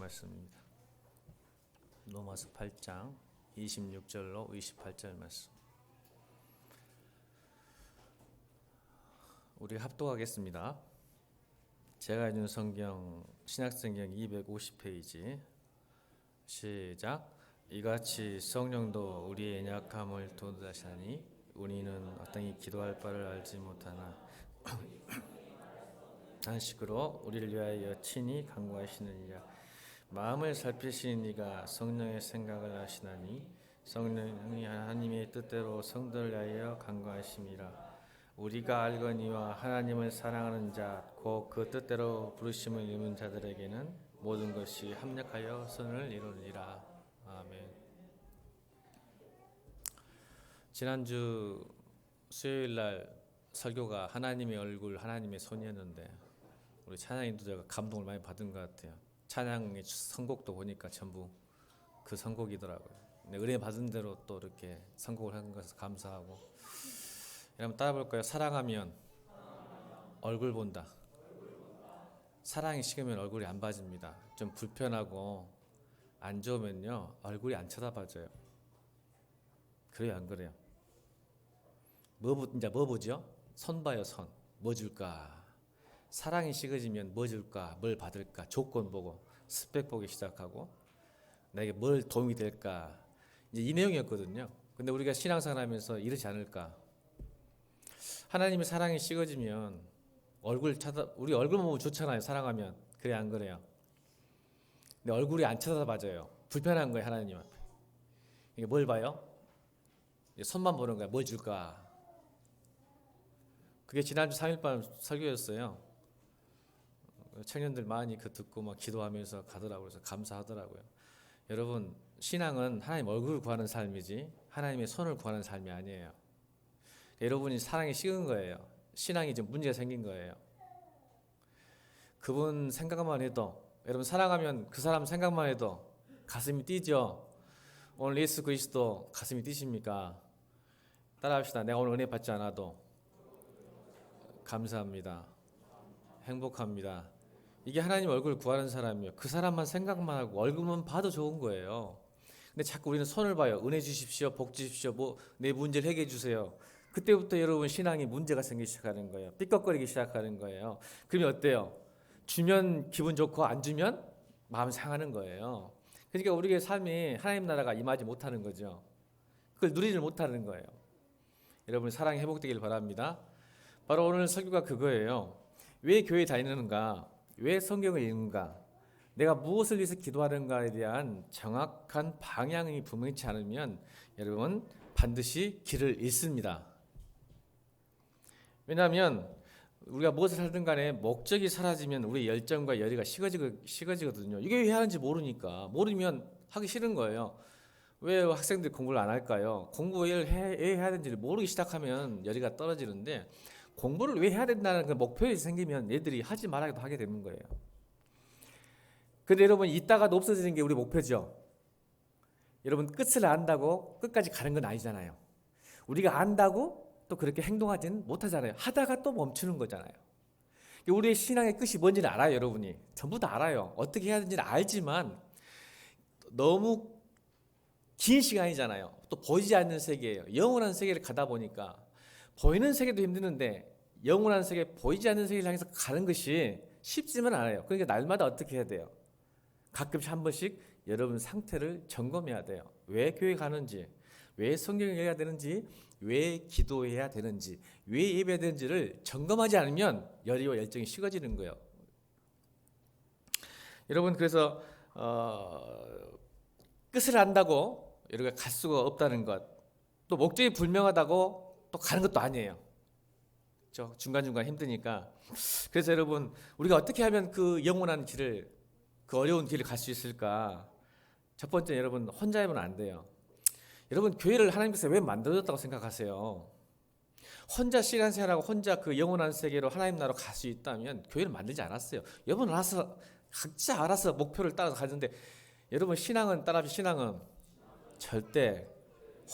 말씀입니다. 로마서 8장 26절로 28절 말씀. 우리 합독하겠습니다. 제가 읽는 성경 신약성경 250페이지. 시작. 이같이 성령도 우리의 연약함을 도우시나니 우리는 어떠히 기도할 바를 알지 못하나 단식으로 우리를 위하여 친히 간구하시느니라. 마음을 살피시는 이가 성령의 생각을 하시나니 성령이 하나님의 뜻대로 성도를 위하여 간구하심이라. 우리가 알거니와 하나님을 사랑하는 자 곧 그 뜻대로 부르심을 입은 자들에게는 모든 것이 합력하여 선을 이루리라. 아멘. 지난주 수요일날 설교가 하나님의 얼굴, 하나님의 손이었는데 우리 찬양 인도자가 감동을 많이 받은 것 같아요. 찬양의 선곡도 보니까 전부 그 선곡이더라고요. 은혜 받은 대로 또 이렇게 선곡을 한 것에 감사하고. 여러분 따라 볼까요? 사랑하면 얼굴 본다. 사랑이 식으면 얼굴이 안 봐집니다. 좀 불편하고 안 좋으면요 얼굴이 안 쳐다봐져요. 그래요, 안 그래요? 이제 뭐 보죠? 선 봐요, 선. 뭐 줄까? 사랑이 식어지면 뭐 줄까? 뭘 받을까? 조건 보고 스펙 보기 시작하고 나에게 뭘 도움이 될까? 이제 이 내용이었거든요. 근데 우리가 신앙생활 하면서 이러지 않을까? 하나님의 사랑이 식어지면 우리 얼굴 보면 좋잖아요. 사랑하면. 그래, 안 그래요? 근데 얼굴이 안 쳐다봐져요. 불편한 거예요, 하나님 앞에. 이게 뭘 봐요? 손만 보는 거야. 뭘 줄까? 그게 지난주 3일밤 설교였어요. 청년들 많이 그 듣고 막 기도하면서 가더라고요. 그래서 감사하더라고요. 여러분, 신앙은 하나님 얼굴을 구하는 삶이지 하나님의 손을 구하는 삶이 아니에요. 여러분이 사랑이 식은 거예요. 신앙이 좀 문제가 생긴 거예요. 그분 생각만 해도, 여러분 사랑하면 그 사람 생각만 해도 가슴이 뛰죠. 오늘 예수 그리스도 가슴이 뛰십니까? 따라합시다. 내가 오늘 은혜 받지 않아도 감사합니다. 행복합니다. 이게 하나님 얼굴 구하는 사람이에요. 그 사람만 생각만 하고 얼굴만 봐도 좋은 거예요. 근데 자꾸 우리는 손을 봐요. 은혜 주십시오, 복 주십시오, 뭐 내 문제를 해결해 주세요. 그때부터 여러분 신앙이 문제가 생기기 시작하는 거예요. 삐걱거리기 시작하는 거예요. 그러면 어때요? 주면 기분 좋고 안 주면 마음 상하는 거예요. 그러니까 우리의 삶이 하나님 나라가 임하지 못하는 거죠. 그걸 누리지 못하는 거예요. 여러분 사랑이 회복되길 바랍니다. 바로 오늘 설교가 그거예요. 왜 교회 다니는가? 왜 성경을 읽는가? 내가 무엇을 위해서 기도하는가에 대한 정확한 방향이 분명치 않으면 여러분 반드시 길을 잃습니다. 왜냐하면 우리가 무엇을 하든 간에 목적이 사라지면 우리의 열정과 열의가 식어지거든요. 이게 왜 하는지 모르니까. 모르면 하기 싫은 거예요. 왜 학생들이 공부를 안 할까요? 공부를 왜 해야 되는지를 모르기 시작하면 열의가 떨어지는데 공부를 왜 해야 된다는 그 목표가 생기면 얘들이 하지 말아도 하게 되는 거예요. 근데 여러분 이따가도 없어지는 게 우리 목표죠. 여러분 끝을 안다고 끝까지 가는 건 아니잖아요. 우리가 안다고 또 그렇게 행동하지는 못하잖아요. 하다가 또 멈추는 거잖아요. 우리의 신앙의 끝이 뭔지는 알아요. 여러분이 전부 다 알아요. 어떻게 해야 되는지는 알지만 너무 긴 시간이잖아요. 또 보이지 않는 세계예요. 영원한 세계를 가다 보니까 보이는 세계도 힘드는데 영원한 세계, 보이지 않는 세계를 향해서 가는 것이 쉽지는 않아요. 그러니까 날마다 어떻게 해야 돼요? 가끔씩 한 번씩 여러분 상태를 점검해야 돼요. 왜 교회 가는지, 왜 성경을 읽어야 되는지, 왜 기도해야 되는지, 왜 예배해야 되는지를 점검하지 않으면 열의와 열정이 식어지는 거예요. 여러분 그래서 끝을 안다고 여러분가 갈 수가 없다는 것, 또 목적이 불명하다고 또 가는 것도 아니에요. 그렇죠? 중간중간 힘드니까. 그래서 여러분 우리가 어떻게 하면 그 영원한 길을, 그 어려운 길을 갈 수 있을까? 첫 번째, 여러분 혼자이면 안 돼요. 여러분 교회를 하나님께서 왜 만들어줬다고 생각하세요? 혼자 시간 생활하고 혼자 그 영원한 세계로 하나님 나라로 갈 수 있다면 교회를 만들지 않았어요. 여러분 알아서 각자 알아서 목표를 따라서 가는데, 여러분 신앙은 신앙은 절대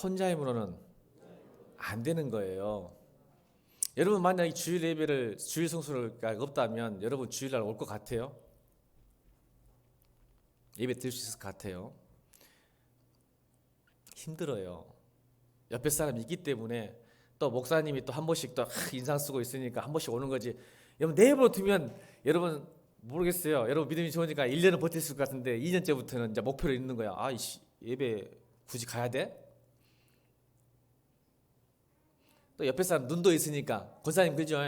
혼자임으로는 안 되는 거예요. 여러분 만약 주일 예배를, 주일 성수가 없다면 여러분 주일날 올 것 같아요? 예배 드릴 수 있을 것 같아요. 힘들어요. 옆에 사람이 있기 때문에 또 목사님이 또 한 번씩 또 인상 쓰고 있으니까 한 번씩 오는 거지. 여러분 내버려 두면 여러분 모르겠어요. 여러분 믿음이 좋으니까 1년은 버틸 수 있을 것 같은데 2년째부터는 이제 목표를 있는 거야. 아이씨 예배 굳이 가야 돼? 또 옆에 사람 눈도 있으니까 권사님 그죠?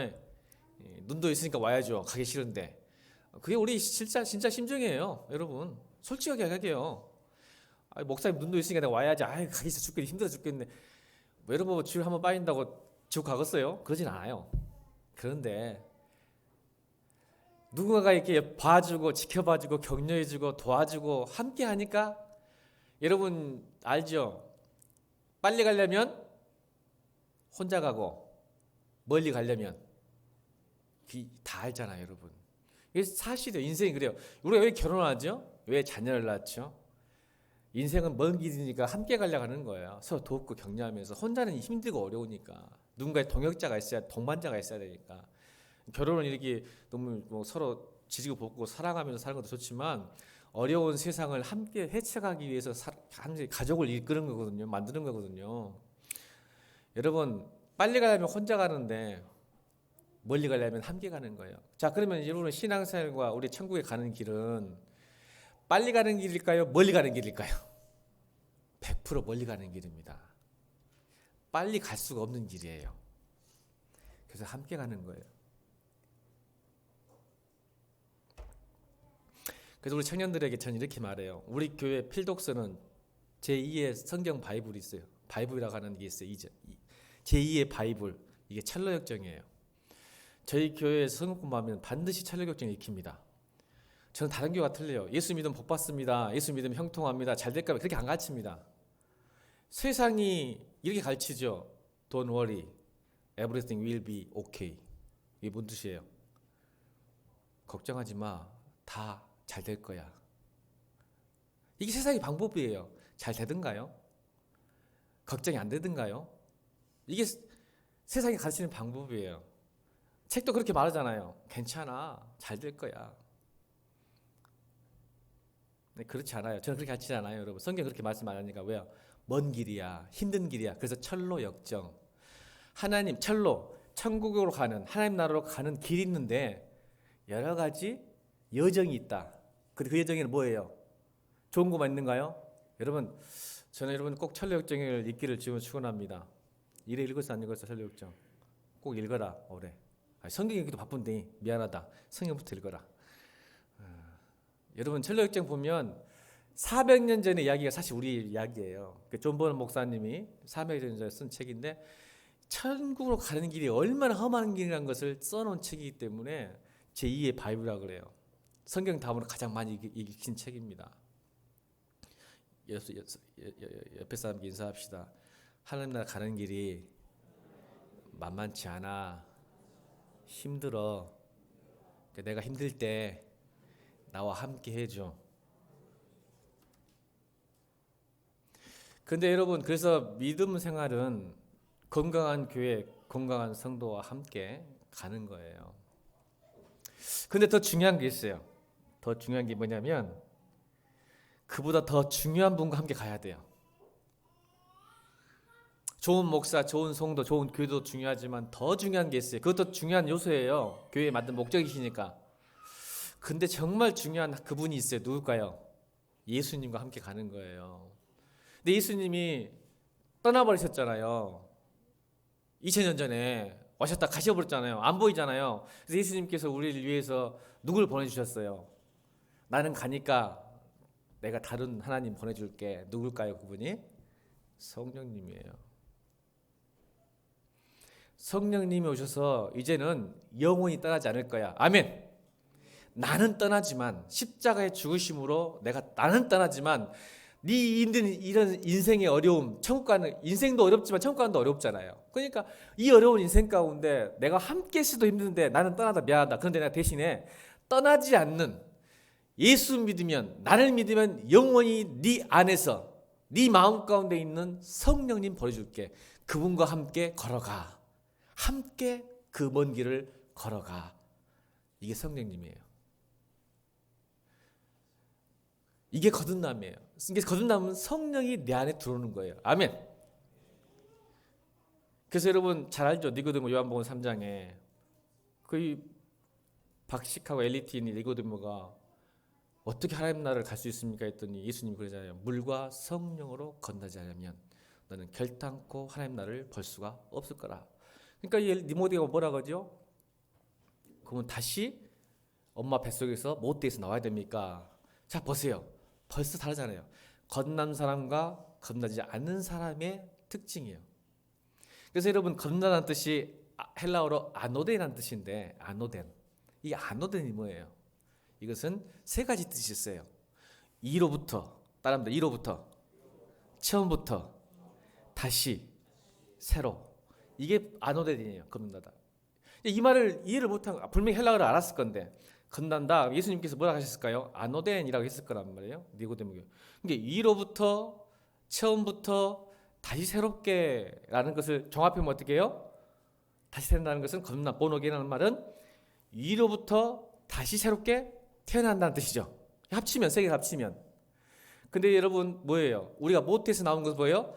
눈도 있으니까 와야죠. 가기 싫은데. 그게 우리 진짜 심정이에요. 여러분 솔직하게 할게요. 목사님 눈도 있으니까 내가 와야지. 가기 싫어 죽겠네. 힘들어 죽겠네. 뭐 여러분 주일 한번 빠진다고 지옥 가겠어요? 그러진 않아요. 그런데 누군가가 이렇게 봐주고 지켜봐주고 격려해주고 도와주고 함께 하니까 여러분 알죠? 빨리 가려면 혼자 가고 멀리 가려면 다 알잖아요, 여러분. 이게 사실이에요. 인생이 그래요. 우리가 왜 결혼하죠? 왜 자녀를 낳죠? 인생은 먼 길이니까 함께 가려고 하는 거예요. 서로 돕고 격려하면서. 혼자는 힘들고 어려우니까 누군가의 동역자가 있어야, 동반자가 있어야 되니까. 결혼은 이렇게 너무 뭐 서로 지지고 볶고 사랑하면서 사는 것도 좋지만 어려운 세상을 함께 헤쳐가기 위해서 가족을 이끄는 거거든요. 만드는 거거든요. 여러분 빨리 가려면 혼자 가는데 멀리 가려면 함께 가는 거예요. 자, 그러면 여러분 신앙생활과 우리 천국에 가는 길은 빨리 가는 길일까요? 멀리 가는 길일까요? 100% 멀리 가는 길입니다. 빨리 갈 수가 없는 길이에요. 그래서 함께 가는 거예요. 그래서 우리 청년들에게 저는 이렇게 말해요. 우리 교회 필독서는 제2의 성경 바이블이 있어요. 바이블이라고 하는 게 있어요. 제2의 바이블. 이게 찰로역정이에요. 저희 교회에서 성경 공부하면 반드시 찰로역정을 익힙니다. 저는 다른 교회가 틀려요. 예수 믿으면 복 받습니다. 예수 믿으면 형통합니다. 잘 될까? 그렇게 안 가르칩니다. 세상이 이렇게 가르치죠. Don't worry. Everything will be okay. 이게 뭔 뜻이에요? 걱정하지 마. 다 잘 될 거야. 이게 세상의 방법이에요. 잘 되든가요? 걱정이 안 되든가요? 이게 세상이 가르치는 방법이에요. 책도 그렇게 말하잖아요. 괜찮아. 잘 될 거야. 네, 그렇지 않아요. 저는 그렇게 가르치지 않아요, 여러분. 성경 그렇게 말씀 안 하니까. 왜요? 먼 길이야. 힘든 길이야. 그래서 철로 역정. 하나님, 철로, 천국으로 가는, 하나님 나라로 가는 길이 있는데 여러 가지 여정이 있다. 그 여정에는 뭐예요? 좋은 것만 있는가요? 여러분, 저는 여러분 꼭 철로 역정을 읽기를 지금 축원합니다. 이래 읽었어 안 읽었어? 철로 역정 꼭 읽어라 올해. 성경 읽기도 바쁜데 미안하다. 성경부터 읽어라. 여러분 철로 역정 보면 400년 전의 이야기가 사실 우리 이야기예요. 존 버넌 목사님이 400년 전에 쓴 책인데 천국으로 가는 길이 얼마나 험한 길이라는 것을 써놓은 책이기 때문에 제2의 바이블이라고 그래요. 성경 다음으로 가장 많이 읽힌 책입니다. 옆에 사람께 인사합시다. 하나님 나라 가는 길이 만만치 않아. 힘들어. 내가 힘들 때 나와 함께 해줘. 근데 여러분 그래서 믿음 생활은 건강한 교회, 건강한 성도와 함께 가는 거예요. 근데 더 중요한 게 있어요. 더 중요한 게 뭐냐면 그보다 더 중요한 분과 함께 가야 돼요. 좋은 목사, 좋은 성도, 좋은 교회도 중요하지만 더 중요한 게 있어요. 그것도 중요한 요소예요. 교회에 만든 목적이시니까. 근데 정말 중요한 그분이 있어요. 누굴까요? 예수님과 함께 가는 거예요. 근데 예수님이 떠나버리셨잖아요. 2000년 전에 오셨다 가셔버렸잖아요. 안 보이잖아요. 그래서 예수님께서 우리를 위해서 누굴 보내주셨어요? 나는 가니까 내가 다른 하나님 보내줄게. 누굴까요? 그분이? 성령님이에요. 성령님이 오셔서 이제는 영원히 떠나지 않을 거야. 아멘. 나는 떠나지만 십자가의 죽으심으로 나는 떠나지만 네 이런 인생의 어려움, 천국 가는 인생도 어렵지만 천국 가는 도 어렵잖아요. 그러니까 이 어려운 인생 가운데 내가 함께 있어도 힘든데 나는 떠나다 미안하다. 그런데 내가 대신에 떠나지 않는 예수 믿으면 나를 믿으면 영원히 네 안에서 네 마음 가운데 있는 성령님 보내줄게. 그분과 함께 걸어가. 함께 그 먼 길을 걸어가. 이게 성령님이에요. 이게 거듭남이에요. 이게 거듭남은 성령이 내 안에 들어오는 거예요. 아멘. 그래서 여러분 잘 알죠? 니고데모 요한복음 3장에 그 박식하고 엘리트인 니고데모가 어떻게 하나님 나라를 갈 수 있습니까? 했더니 예수님이 그러잖아요. 물과 성령으로 건너지 않으면 너는 결단코 하나님 나라를 볼 수가 없을 거라. 그러니까 이 니고데모가 뭐라 그러죠? 그러면 다시 엄마 뱃속에서 모태에서 나와야 됩니까? 자 보세요. 벌써 다르잖아요. 건난 사람과 건너지 않는 사람의 특징이에요. 그래서 여러분 건너라는 뜻이 헬라어로 아노덴이라는 뜻인데 아노덴. 이 아노덴이 뭐예요? 이것은 세 가지 뜻이 있어요. 이로부터 따라합니다. 이로부터 처음부터 다시 새로. 이게 아노덴이에요. 건너다. 이 말을 이해를 못한 분명히 헬라어를 알았을 건데 건난다. 예수님께서 뭐라고 하셨을까요? 아노덴이라고 했을 거란 말이에요. 니고데모가. 그러니까 이로부터 처음부터 다시 새롭게라는 것을 종합하면 어떻게 해요? 다시 태어난다는 것은 건난 본어게라는 말은 이로부터 다시 새롭게 태어난다는 뜻이죠. 합치면 세 개가 합치면. 근데 여러분 뭐예요? 우리가 모태에서 나온 것은 뭐예요?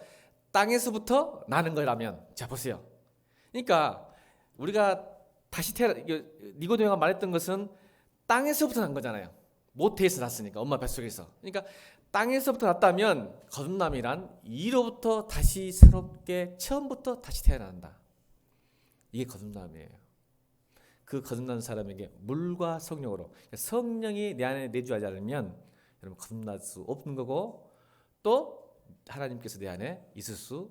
땅에서부터 나는 거라면 자 보세요. 그러니까 우리가 다시 니고데모가 말했던 것은 땅에서부터 난 거잖아요. 모태에서 났으니까 엄마 뱃속에서. 그러니까 땅에서부터 났다면 거듭남이란 이로부터 다시 새롭게 처음부터 다시 태어난다. 이게 거듭남이에요. 그 거듭난 사람에게 물과 성령으로 성령이 내 안에 내주하지 않으면 여러분 거듭날 수 없는 거고 또 하나님께서 내 안에 있을 수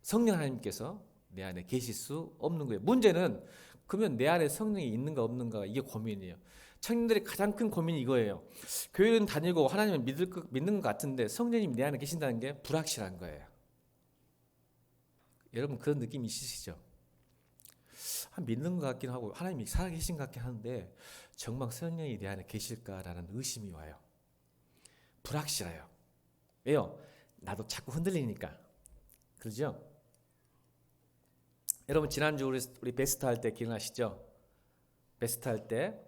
성령 하나님께서 내 안에 계실 수 없는 거예요. 문제는 그러면 내 안에 성령이 있는가 없는가 이게 고민이에요. 청년들의 가장 큰 고민이 이거예요. 교회는 다니고 하나님을 믿는 것 같은데 성령님 내 안에 계신다는 게 불확실한 거예요. 여러분 그런 느낌 있으시죠? 믿는 것 같긴 하고 하나님이 살아계신 것 같긴 한데 정말 성령이 내 안에 계실까라는 의심이 와요. 불확실해요. 왜요? 나도 자꾸 흔들리니까. 그러죠? 여러분 지난주 우리 베스트 할 때 기억나시죠? 베스트 할 때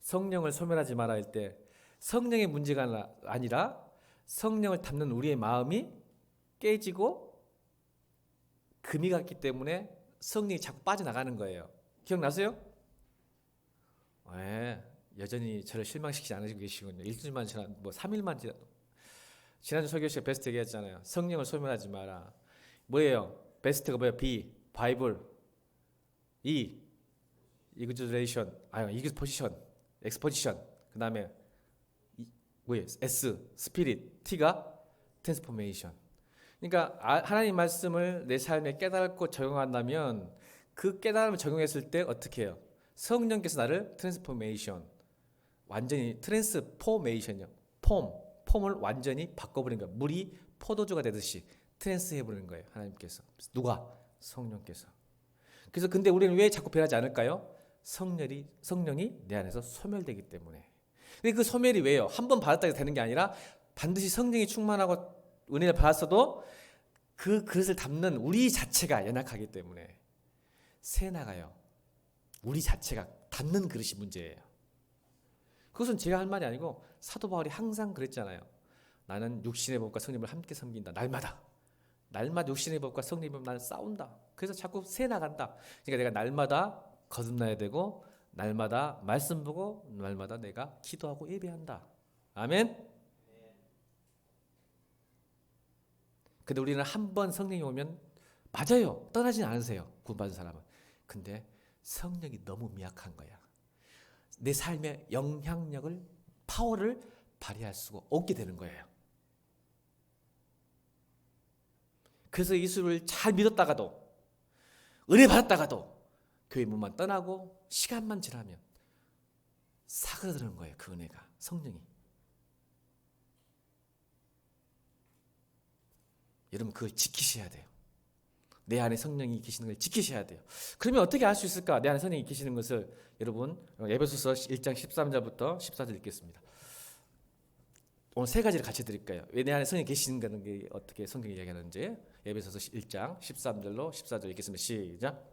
성령을 소멸하지 마라 할 때 성령의 문제가 아니라 성령을 담는 우리의 마음이 깨지고 금이 갔기 때문에 성령이 자꾸 빠져나가는 거예요. 기억나세요? 네, 여전히 저를 실망시키지 않으시고 계시군요. 일주일만 지나 뭐 3일만 지나 지난주 설교 시간에 베스트 얘기했잖아요. 성령을 소멸하지 마라. 뭐예요? 베스트가 뭐예요? B 바이블, E 이그저레이션, 이그 포지션, 엑스포지션. 그다음에 뭐예요? S 스피릿, T가 트랜스포메이션. 그러니까 하나님 말씀을 내 삶에 깨닫고 적용한다면 그 깨달음을 적용했을 때 어떻게 해요? 성령께서 나를 트랜스포메이션, 완전히 트랜스포메이션이요. 폼을 완전히 바꿔버린 거예요. 물이 포도주가 되듯이 트랜스해버리는 거예요. 하나님께서. 누가? 성령께서. 그래서 근데 우리는 왜 자꾸 변하지 않을까요? 성령이 내 안에서 소멸되기 때문에. 근데 그 소멸이 왜요? 한 번 받았다고 되는 게 아니라 반드시 성령이 충만하고 은혜를 받았어도 그 그릇을 담는 우리 자체가 연약하기 때문에 새 나가요. 우리 자체가 담는 그릇이 문제예요. 그것은 제가 할 말이 아니고 사도 바울이 항상 그랬잖아요. 나는 육신의 법과 성령을 함께 섬긴다. 날마다 육신의 법과 성령의 법 나는 싸운다. 그래서 자꾸 새 나간다. 그러니까 내가 날마다 거듭나야 되고 날마다 말씀 보고 날마다 내가 기도하고 예배한다. 아멘. 근데 우리는 한 번 성령이 오면 맞아요. 떠나진 않으세요. 구원받은 사람은. 근데 성령이 너무 미약한 거야. 내 삶의 영향력을 파워를 발휘할 수가 없게 되는 거예요. 그래서 예수를 잘 믿었다가도 은혜 받았다가도 교회 문만 떠나고 시간만 지나면 사그라드는 거예요. 그 은혜가 성령이. 여러분 그걸 지키셔야 돼요. 내 안에 성령이 계시는 걸 지키셔야 돼요. 그러면 어떻게 알 수 있을까? 내 안에 성령이 계시는 것을 여러분 에베소서 1장 13절부터 14절 읽겠습니다. 오늘 세 가지를 같이 드릴까요? 왜 내 안에 성령이 계시는 게 어떻게 성경이 이야기하는지. 에베소서 1장 13절로 14절 읽겠습니다. 시작.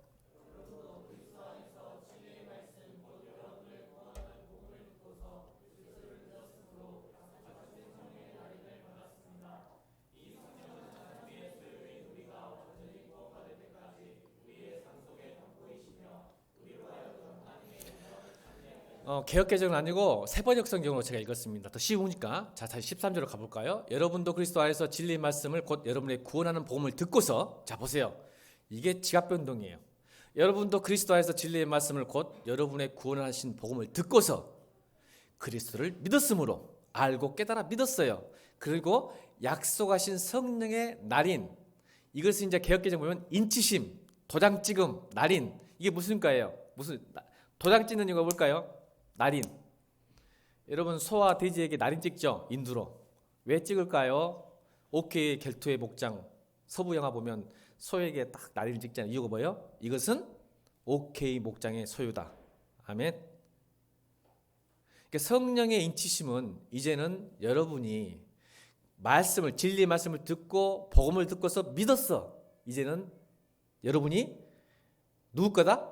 개역개정은 아니고 세번역 성경으로 제가 읽었습니다. 더 쉬우니까. 자, 다시 13절로 가볼까요? 여러분도 그리스도 안에서 진리의 말씀을 곧 여러분의 구원하는 복음을 듣고서, 자 보세요. 이게 지갑변동이에요. 여러분도 그리스도 안에서 진리의 말씀을 곧 여러분의 구원하신 복음을 듣고서 그리스도를 믿었으므로, 알고 깨달아 믿었어요. 그리고 약속하신 성령의 날인, 이것을 이제 개역개정 보면 인치심, 도장 찍음, 날인, 이게 무슨 가예요? 무슨 도장 찍는 이유가 뭘까요? 날인. 여러분 소와 돼지에게 날인 찍죠? 인두로. 왜 찍을까요? OK 결투의 목장, 서부 영화 보면 소에게 딱 날인 찍잖아요. 이유가 뭐예요? 이것은 OK 목장의 소유다. 아멘. 그러니까 성령의 인치심은 이제는 여러분이 말씀을, 진리의 말씀을 듣고 복음을 듣고서 믿었어. 이제는 여러분이 누구 거다?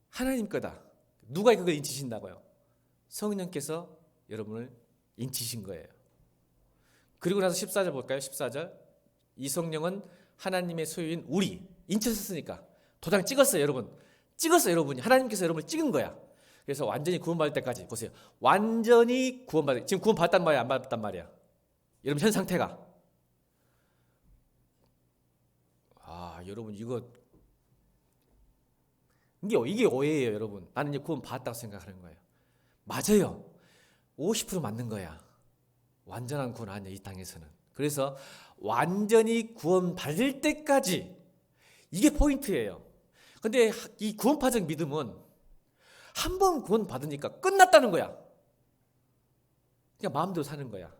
하나님 거다. 누가 그걸 인치신다고요? 성령께서 여러분을 인치신 거예요. 그리고 나서 14절 볼까요? 14절. 이 성령은 하나님의 소유인 우리, 인치셨으니까 도장 찍었어요. 여러분 찍었어요. 여러분이 하나님께서 여러분을 찍은 거야. 그래서 완전히 구원받을 때까지 보세요. 완전히 구원받을, 지금 구원받단 말이야, 안 받았단 말이야? 여러분 현 상태가, 여러분 이게 오해예요. 여러분 나는 이제 구원 받았다고 생각하는 거예요. 맞아요. 50% 맞는 거야. 완전한 구원 아니야, 이 땅에서는. 그래서 완전히 구원 받을 때까지, 이게 포인트예요. 근데 이 구원파적 믿음은 한 번 구원 받으니까 끝났다는 거야. 그냥 마음대로 사는 거야.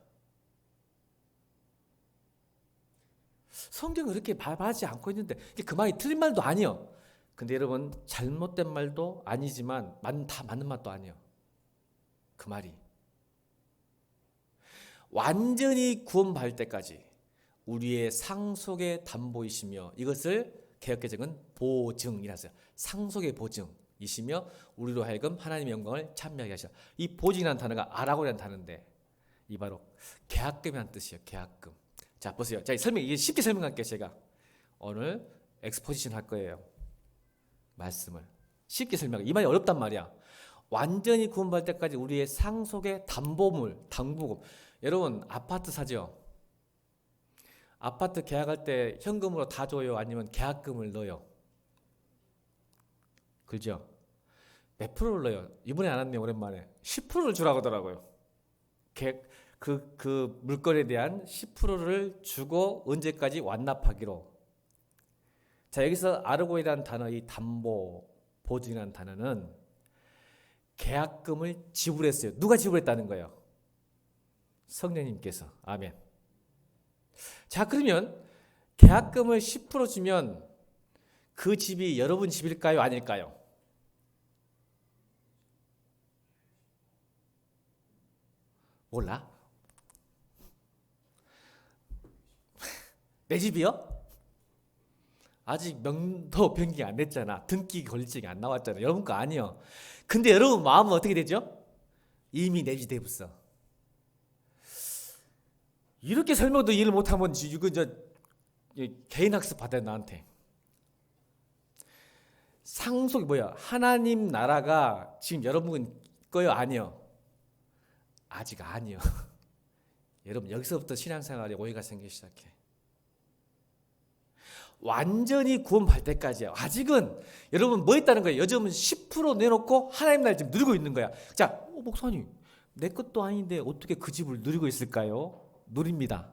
성경은 그렇게 말하지 않고 있는데 그 말이 틀린 말도 아니에요. 근데 여러분 잘못된 말도 아니지만 다 맞는 말도 아니에요. 그 말이 완전히 구원받을 때까지 우리의 상속의 담보이시며, 이것을 개역개정은 보증이라 했어요. 상속의 보증이시며 우리로 하여금 하나님의 영광을 찬미하게 하시라. 이 보증이라는 단어가 아라고라는 단어인데 이 바로 계약금이라는 뜻이에요. 계약금. 자 보세요. 자 이게 쉽게 설명할게요. 제가 오늘 엑스포지션 할 거예요. 말씀을 쉽게 설명해. 이 말이 어렵단 말이야. 완전히 구원받을 때까지 우리의 상속의 담보물, 당부금. 여러분 아파트 사죠? 아파트 계약할 때 현금으로 다 줘요? 아니면 계약금을 넣어요? 그죠? 몇 프로를 넣어요? 이번에 안 왔네요. 오랜만에 10%를 주라고 하더라고요. 그 물건에 대한 10%를 주고 언제까지 완납하기로. 자 여기서 아르고이라는 단어, 이 담보, 보증이라는 단어는 계약금을 지불했어요. 누가 지불했다는 거예요? 성령님께서. 아멘. 자 그러면 계약금을 10% 주면 그 집이 여러분 집일까요? 아닐까요? 몰라? 내 집이요? 아직 명도 변경이 안 됐잖아. 등기 권리증이 안 나왔잖아. 여러분 거 아니요. 근데 여러분 마음은 어떻게 되죠? 이미 내 집 돼버렸어. 이렇게 설명도 이해를 못하면 이거 개인 학습 받아요. 나한테. 상속이 뭐야? 하나님 나라가 지금 여러분 거요? 아니요. 아직 아니요. 여러분 여기서부터 신앙생활에 오해가 생기기 시작해. 완전히 구원받을 때까지야. 아직은 여러분 뭐 있다는 거예요? 요즘은 10% 내놓고 하나님 나라를 지금 누리고 있는 거야. 자, 목사님 내 것도 아닌데 어떻게 그 집을 누리고 있을까요? 누립니다.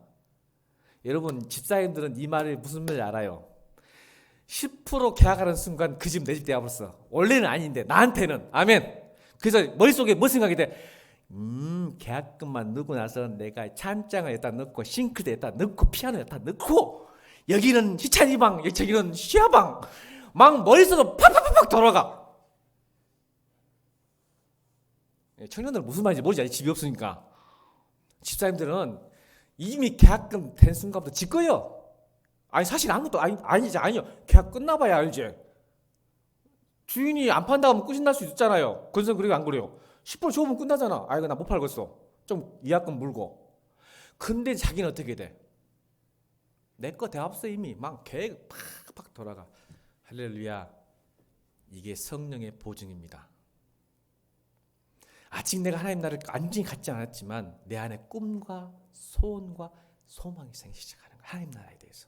여러분 집사님들은 이 말을 무슨 말인지 알아요. 10% 계약하는 순간 그 집 내 집 되어버렸어. 원래는 아닌데 나한테는. 아멘. 그래서 머릿속에 뭐 생각이 돼? 계약금만 넣고 나서 내가 찬장을 여기다 넣고 싱크대 여기다 넣고 피아노 여기다 넣고 여기는 희찬이방, 저기는 시아방, 막 머릿속으로 팍팍팍팍 돌아가. 청년들은 무슨 말인지 모르지. 아직 집이 없으니까. 집사님들은 이미 계약금 된 순간부터 집 거예요. 아니 사실 아무것도 아니요. 계약 끝나봐야 알지. 주인이 안 판다고 하면 끝이 날 수 있잖아요. 그래서 그래요, 안 그래요? 10% 줘보면 끝나잖아. 아이고 나 못 팔겠어. 좀 위약금 물고. 근데 자기는 어떻게 돼? 내 거 대합서 이미 막 계획 팍팍 돌아가. 할렐루야. 이게 성령의 보증입니다. 아직 내가 하나님 나라를 완전히 갖지 않았지만 내 안에 꿈과 소원과 소망이 생기기 시작하는 거예요. 하나님 나라에 대해서.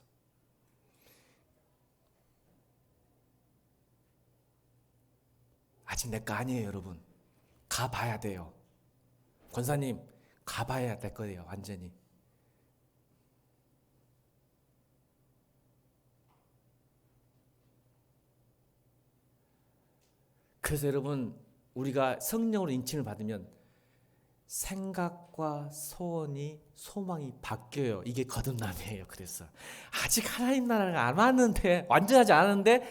아직 내 거 아니에요, 여러분. 가봐야 돼요. 권사님, 가봐야 될 거예요, 완전히. 그래서 여러분, 우리가 성령으로 인침을 받으면 생각과 소원이 소망이 바뀌어요. 이게 거듭남이에요. 그래서 아직 하나님 나라가 안 왔는데, 완전하지 않은데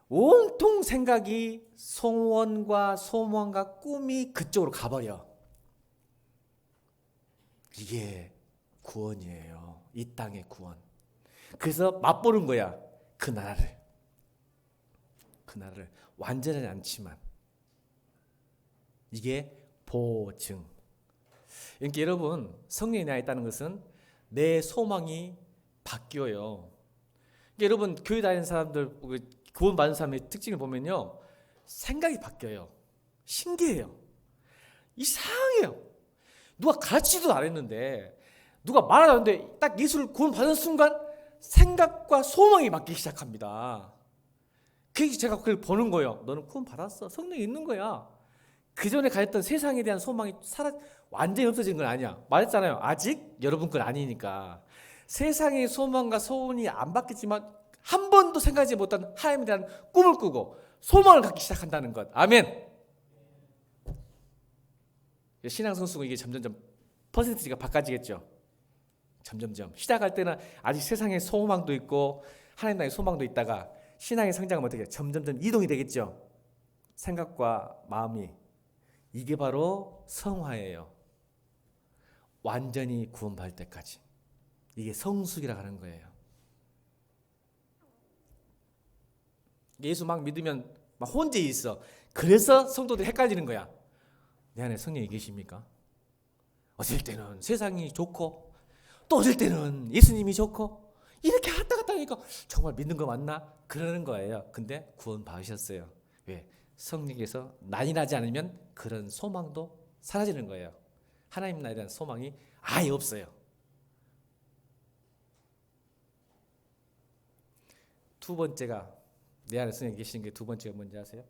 온통 생각이 소원과 소망과 꿈이 그쪽으로 가버려. 이게 구원이에요. 이 땅의 구원. 그래서 맛보는 거야. 그 나라를 완전하지 않지만 이게 보증. 그러니까 여러분, 성령이 나 있다는 것은 내 소망이 바뀌어요. 그러니까 여러분, 교회 다니는 사람들, 구원받은 사람의 특징을 보면요, 생각이 바뀌어요. 신기해요. 이상해요. 누가 가르치지도 않았는데, 누가 말하지 않았는데 딱 예수를 구원받은 순간 생각과 소망이 바뀌기 시작합니다. 그래서 제가 그걸 보는 거예요. 너는 구원받았어. 성령이 있는 거야. 그 전에 가졌던 세상에 대한 소망이 완전히 없어진 건 아니야. 말했잖아요. 아직 여러분 건 아니니까. 세상의 소망과 소원이 안 바뀌지만 한 번도 생각하지 못한 하나님에 대한 꿈을 꾸고 소망을 갖기 시작한다는 것. 아멘. 신앙 성숙은 이게 점점점 퍼센티지가 바꿔지겠죠. 점점점. 시작할 때는 아직 세상의 소망도 있고 하나님 나라의 소망도 있다가 신앙의 성장은 어떻게 점점점 이동이 되겠죠. 생각과 마음이. 이게 바로 성화예요. 완전히 구원받을 때까지. 이게 성숙이라고 하는 거예요. 예수 막 믿으면 막 혼자 있어. 그래서 성도들이 헷갈리는 거야. 내 안에 성령이 계십니까? 어쩔 때는 세상이 좋고 또 어쩔 때는 예수님이 좋고 이렇게 왔다 갔다 하니까 정말 믿는 거 맞나? 그러는 거예요. 근데 구원 받으셨어요. 왜? 성령께서 난이 나지 않으면 그런 소망도 사라지는 거예요. 하나님 나라에 대한 소망이 아예 없어요. 두 번째가 내 안에 성령이 계시는 게 두 번째가 뭔지 아세요?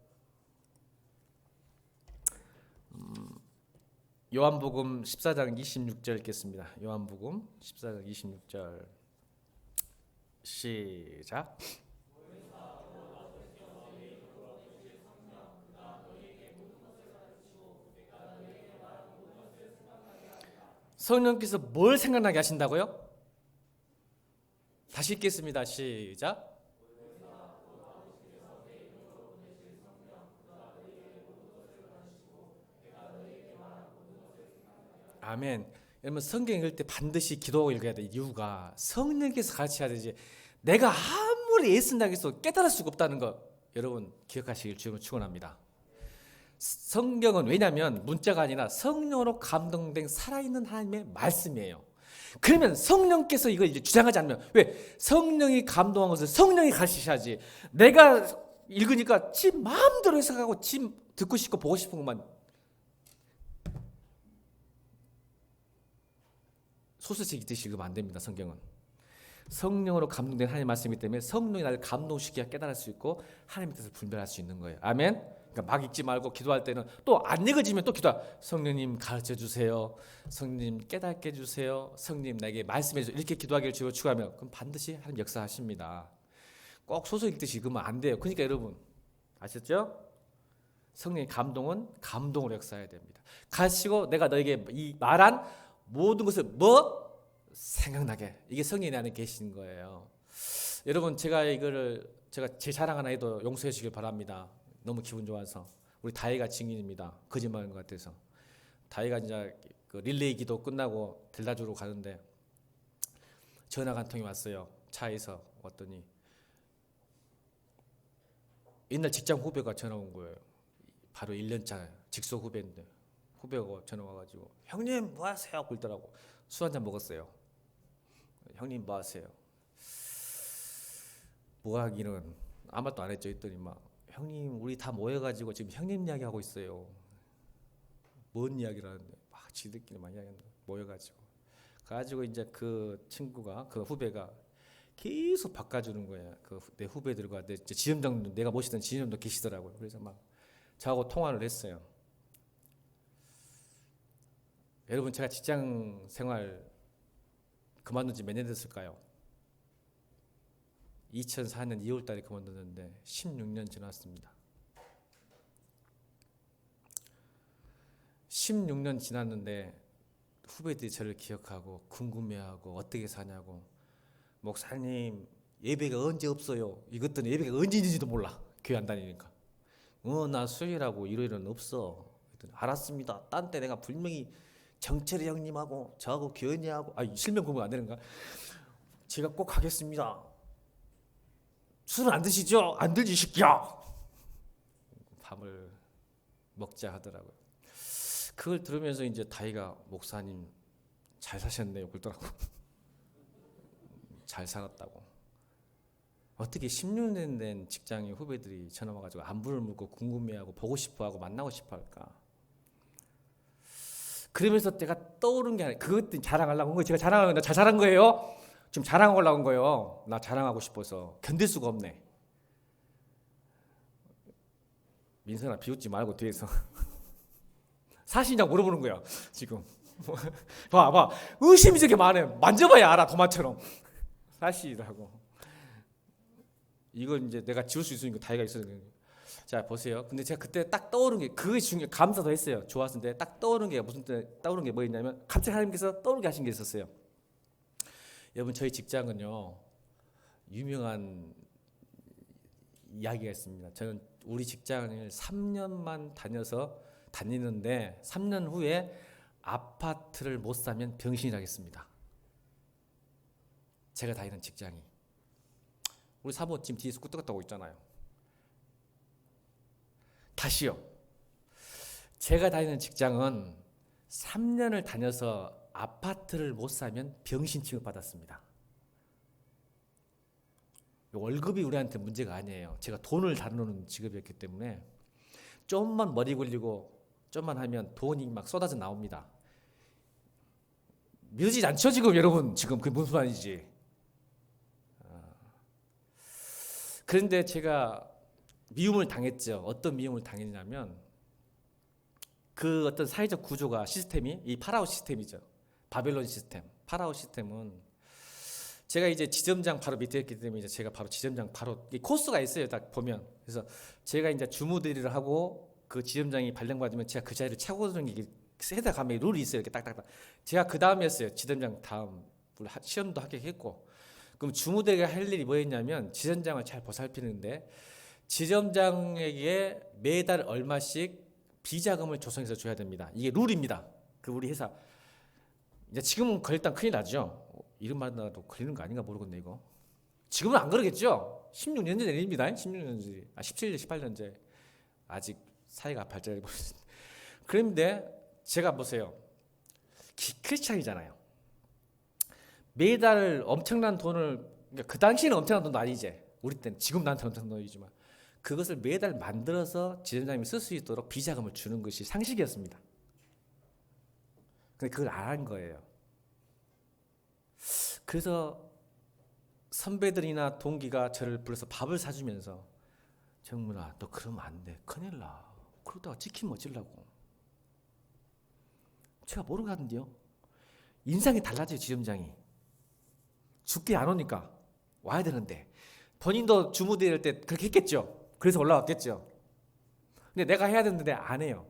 요한복음 14장 26절 읽겠습니다. 요한복음 14장 26절 시작. 성령께서 뭘 생각나게 하신다고요? 다시 읽겠습니다. 시작. 아멘. 여러분, 성경 읽을 때 반드시 기도하고 읽어야 돼. 이유가 성령께서 가르쳐야 되지. 내가 아무리 애쓴다고 해서 깨달을 수가 없다는 거 여러분 기억하시길 주님을 축원합니다. 성경은 왜냐하면 문자가 아니라 성령으로 감동된 살아있는 하나님의 말씀이에요. 그러면 성령께서 이걸 이제 주장하지 않으면, 왜? 성령이 감동한 것을 성령이 가르치셔야지. 내가 읽으니까 지 마음대로 해석하고 지 듣고 싶고 보고 싶은 것만 소설책 읽듯이 읽으면 안 됩니다. 성경은 성령으로 감동된 하나님의 말씀이기 때문에 성령이 나를 감동시켜야 깨달을 수 있고 하나님의 뜻을 분별할 수 있는 거예요. 아멘. 그러니까 막 읽지 말고 기도할 때는 또 안 읽어지면 또 기도하. 성령님 가르쳐 주세요. 성령님 깨닫게 해주세요. 성령님 나에게 말씀해 주세요. 이렇게 기도하기를 주로 추구하면 그럼 반드시 하나님 역사하십니다. 꼭 소설 읽듯이 읽으면 안 돼요. 그러니까 여러분 아셨죠? 성령의 감동은 감동으로 역사해야 됩니다. 가르치고 내가 너에게 이 말한 모든 것을 뭐? 생각나게. 이게 성령이 내 안에 계신 거예요. 여러분 제가 제 자랑 하나 해도 용서해 주길 바랍니다. 너무 기분 좋아서. 우리 다혜가 증인입니다. 거짓말인 것 같아서. 다혜가 이제 그 릴레이 기도 끝나고 델라주로 가는데 전화가 한 통이 왔어요. 차에서 왔더니 옛날 직장 후배가 전화 온 거예요. 바로 1년차 직속 후배인데 후배가 전화 와가지고 형님 뭐 하세요? 그러더라고. 술 한잔 먹었어요. 형님 뭐 하세요? 뭐 하기는 아무 말도 안 했죠. 했더니 막 형님 우리 다 모여가지고 지금 형님 이야기 하고 있어요. 뭔 이야기를 하는데 막 지들끼리 막 이야기하는 거야. 모여가지고 가지고 이제 그 친구가 그 후배가 계속 바꿔주는 거야. 내 후배들과 내 지점장도 내가 모시던 지점도 계시더라고요. 그래서 막 저하고 통화를 했어요. 여러분 제가 직장 생활 그만둔 지 몇 년 됐을까요? 2004년 2월 달에 그만뒀는데 16년 지났습니다. 16년 지났는데 후배들이 저를 기억하고 궁금해하고 어떻게 사냐고. 목사님 예배가 언제 없어요? 이것들은 예배가 언제 있는지도 몰라. 교회 안 다니니까. 나 수요일하고 일요일은 없어. 알았습니다. 딴 때 내가 분명히 정철이 형님하고 저하고 교연이하고 실명 공부 안 되는가? 제가 꼭 하겠습니다. 술은 안 드시죠? 안 들지 시끼야. 밥을 먹자 하더라고요. 그걸 들으면서 이제 다이가 목사님 잘 사셨네요 그러더라고. 잘 살았다고. 어떻게 16년 된 직장인 후배들이 전화 와가지고 안부를 묻고 궁금해하고 보고 싶어하고 만나고 싶어할까? 그러면서 내가 떠오른 게 아니라 그것도 자랑하려고 한 거예요. 제가 자랑하는 거 잘 자란 거예요. 지금 자랑하려고 한 거예요. 나 자랑하고 싶어서 견딜 수가 없네. 민선아 비웃지 말고 뒤에서 사실이냐고 물어보는 거야 지금. 봐 의심이 저게 많아. 만져봐야 알아 도마처럼. 사실이라고. 이건 이제 내가 지울 수 있으니까 다이가 있어야 되는. 자 보세요. 근데 제가 그때 딱 떠오른 게 그게 중요해. 감사도 했어요. 좋았는데 딱 떠오른 게 무슨 떠오른 게 뭐였냐면 갑자기 하나님께서 떠오르게 하신 게 있었어요. 여러분 저희 직장은요 유명한 이야기가 있습니다. 저는 우리 직장을 3년만 다니는데 3년 후에 아파트를 못 사면 병신이라겠습니다. 제가 다니는 직장이. 우리 사모 지금 뒤에서 꾸덕꾸덕 있잖아요. 다시요. 제가 다니는 직장은 3년을 다녀서 아파트를 못 사면 병신 취급받았습니다. 월급이 우리한테 문제가 아니에요. 제가 돈을 다루는 직업이었기 때문에 좀만 머리 굴리고 좀만 하면 돈이 막 쏟아져 나옵니다. 믿어지지 않죠 지금 여러분. 지금 그게 무슨 말인지. 그런데 제가 미움을 당했죠. 어떤 미움을 당했냐면 그 어떤 사회적 구조가 시스템이 이 파라오 시스템이죠. 바벨론 시스템. 파라오 시스템은 제가 이제 지점장 바로 밑에 있기 때문에 이제 제가 바로 지점장 바로 코스가 있어요. 딱 보면. 그래서 제가 이제 주무대리를 하고 그 지점장이 발령받으면 제가 그 자리를 차고 드는 게 세다 가면 룰이 있어요. 이렇게 딱딱딱. 제가 그 다음이었어요. 지점장 다음 시험도 합격했고. 그럼 주무대가 할 일이 뭐였냐면 지점장을 잘 보살피는데 지점장에게 매달 얼마씩 비자금을 조성해서 줘야 됩니다. 이게 룰입니다. 그 우리 회사. 이제 지금은 걸렸다 큰일 나죠. 이름 만나도 걸리는 거 아닌가 모르겠네 이거. 지금은 안 그러겠죠. 16년 전 일입니다. 16년 전, 17년, 18년째 아직 사회가 발전해 보였습니다. 그런데 제가 보세요. 크리스찬이잖아요. 매달 엄청난 돈을 그러니까 그 당시에는 엄청난 돈도 아니지. 우리 때는 지금 나한테 엄청난 돈이지만 그것을 매달 만들어서 지점장님이 쓸 수 있도록 비자금을 주는 것이 상식이었습니다. 근데 그걸 안 한 거예요. 그래서 선배들이나 동기가 저를 불러서 밥을 사주면서 정문아 너 그러면 안 돼. 큰일 나. 그러다가 찍히면 어쩌려고. 제가 모르는 거 같은데요. 인상이 달라져요. 지점장이. 죽게 안 오니까 와야 되는데 본인도 주무대리 할 때 그렇게 했겠죠. 그래서 올라왔겠죠. 근데 내가 해야 되는데 안 해요.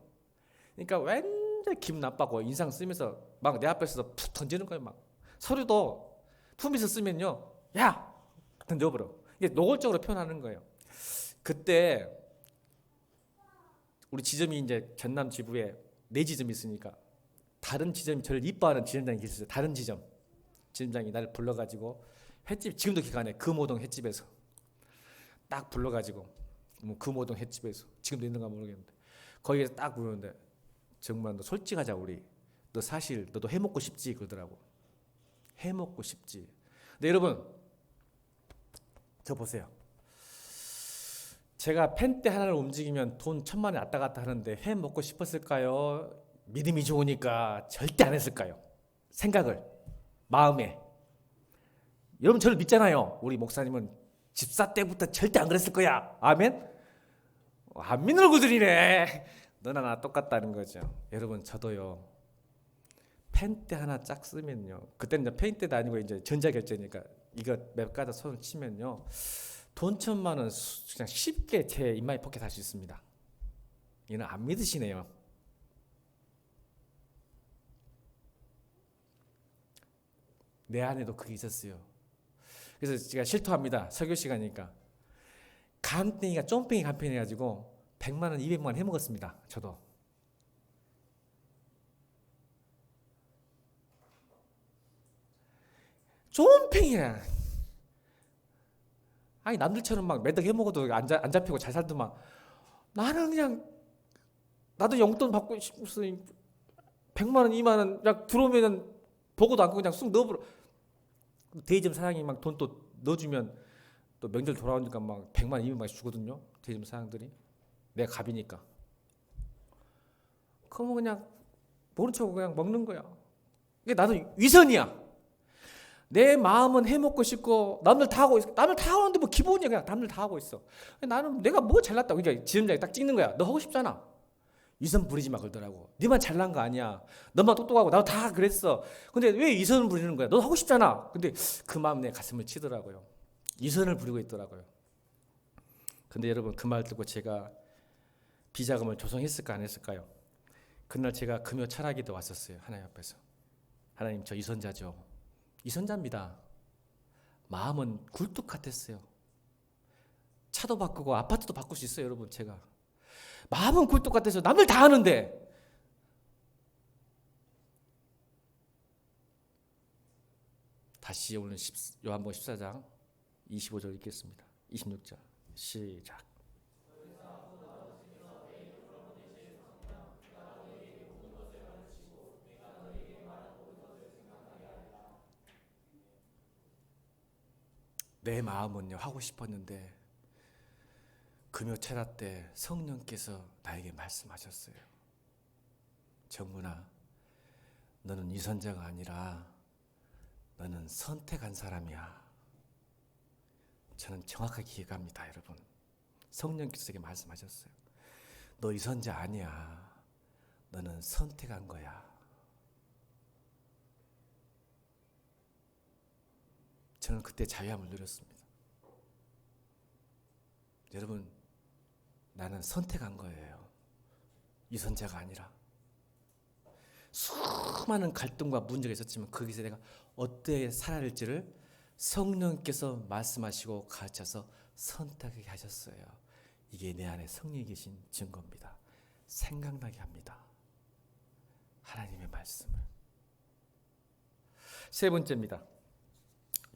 그러니까 완전 기분 나빠고 인상 쓰면서 막 내 앞에서 푹 던지는 거예요. 막 서류도 품에서 쓰면요, 야 던져버려. 이게 노골적으로 표현하는 거예요. 그때 우리 지점이 이제 전남 지부에 4지점이 있으니까 다른 지점이 저를 이뻐하는 지점장이 계셨어요. 다른 지점장이 나를 불러가지고 횟집 지금도 기억나네. 금호동 횟집에서 딱 불러가지고 뭐 금호동 횟집에서 지금도 있는가 모르겠는데 거기에서 딱 부르는데 정말 너 솔직하자 우리. 너 사실 너도 해먹고 싶지 그러더라고. 해먹고 싶지. 근데 여러분 저 보세요. 제가 펜대 하나를 움직이면 돈 1,000만 원 왔다 갔다 하는데 해먹고 싶었을까요? 믿음이 좋으니까 절대 안 했을까요? 생각을 마음에. 여러분 저를 믿잖아요. 우리 목사님은 집사 때부터 절대 안 그랬을 거야. 아멘? 안 믿는 얼굴들이네. 너나 나 똑같다는 거죠. 여러분 저도요. 펜대 하나 짝 쓰면요. 그때는 페인트도 아니고 이제 전자결제니까 이거 몇 가닥 손을 치면요. 돈 1,000만 원 그냥 쉽게 제 인마이 포켓 할 수 있습니다. 이는 안 믿으시네요. 내 안에도 그게 있었어요. 그래서 제가 실토합니다. 설교 시간이니까. 간땡이가 쫌뺑이 간편해가지고 100만 원, 200만 원 해먹었습니다. 저도. 쫌뺑이야. 아니 남들처럼 막 매덕 해먹어도 안 잡히고 잘 살더만 나는 그냥 나도 용돈 받고 싶어서 100만 원, 2만 원 약 들어오면은 보고도 않고 그냥 쑥 넣어버려. 대리점 사장이 막 돈 또 넣어주면 또 명절 돌아오니까 막 100만 원, 200만 원씩 주거든요. 대리점 사장들이. 내가 갑이니까. 그러면 그냥 모른 척하고 그냥 먹는 거야. 이게 나도 위선이야. 내 마음은 해먹고 싶고 남들 다 하고 있어. 남들 다 하는데 뭐 기본이야. 그냥 남들 다 하고 있어. 나는 내가 뭐 잘났다고. 그러니까 지점장이 딱 찍는 거야. 너 하고 싶잖아. 위선 부리지 마 그러더라고. 네만 잘난 거 아니야. 너만 똑똑하고 나도 다 그랬어. 근데 왜 위선을 부리는 거야? 너 하고 싶잖아. 근데 그 마음 내 가슴을 치더라고요. 위선을 부리고 있더라고요. 근데 여러분 그 말 듣고 제가 비자금을 조성했을까 안 했을까요? 그날 제가 금요 철학기도 왔었어요. 하나님 앞에서. 하나님 저 위선자죠. 위선자입니다. 마음은 굴뚝 같았어요. 차도 바꾸고 아파트도 바꿀 수 있어요. 여러분 제가. 마음은 굴뚝 같아서 남들 다 하는데 다시 오늘 요한복음 14장 25절 읽겠습니다. 26절 시작. 내 마음은요 하고 싶었는데 금요 철학 때 성령께서 나에게 말씀하셨어요. 정문아, 너는 위선자가 아니라 너는 선택한 사람이야. 저는 정확하게 기억합니다, 여러분. 성령께서 에게 말씀하셨어요. 너 위선자 아니야. 너는 선택한 거야. 저는 그때 자유함을 누렸습니다. 여러분, 나는 선택한 거예요. 위선자가 아니라. 수많은 갈등과 문제가 있었지만 거기서 내가 어떻게 살아야 할지를 성령께서 말씀하시고 가르쳐서 선택하게 하셨어요. 이게 내 안에 성령이 계신 증거입니다. 생각나게 합니다. 하나님의 말씀을. 세 번째입니다.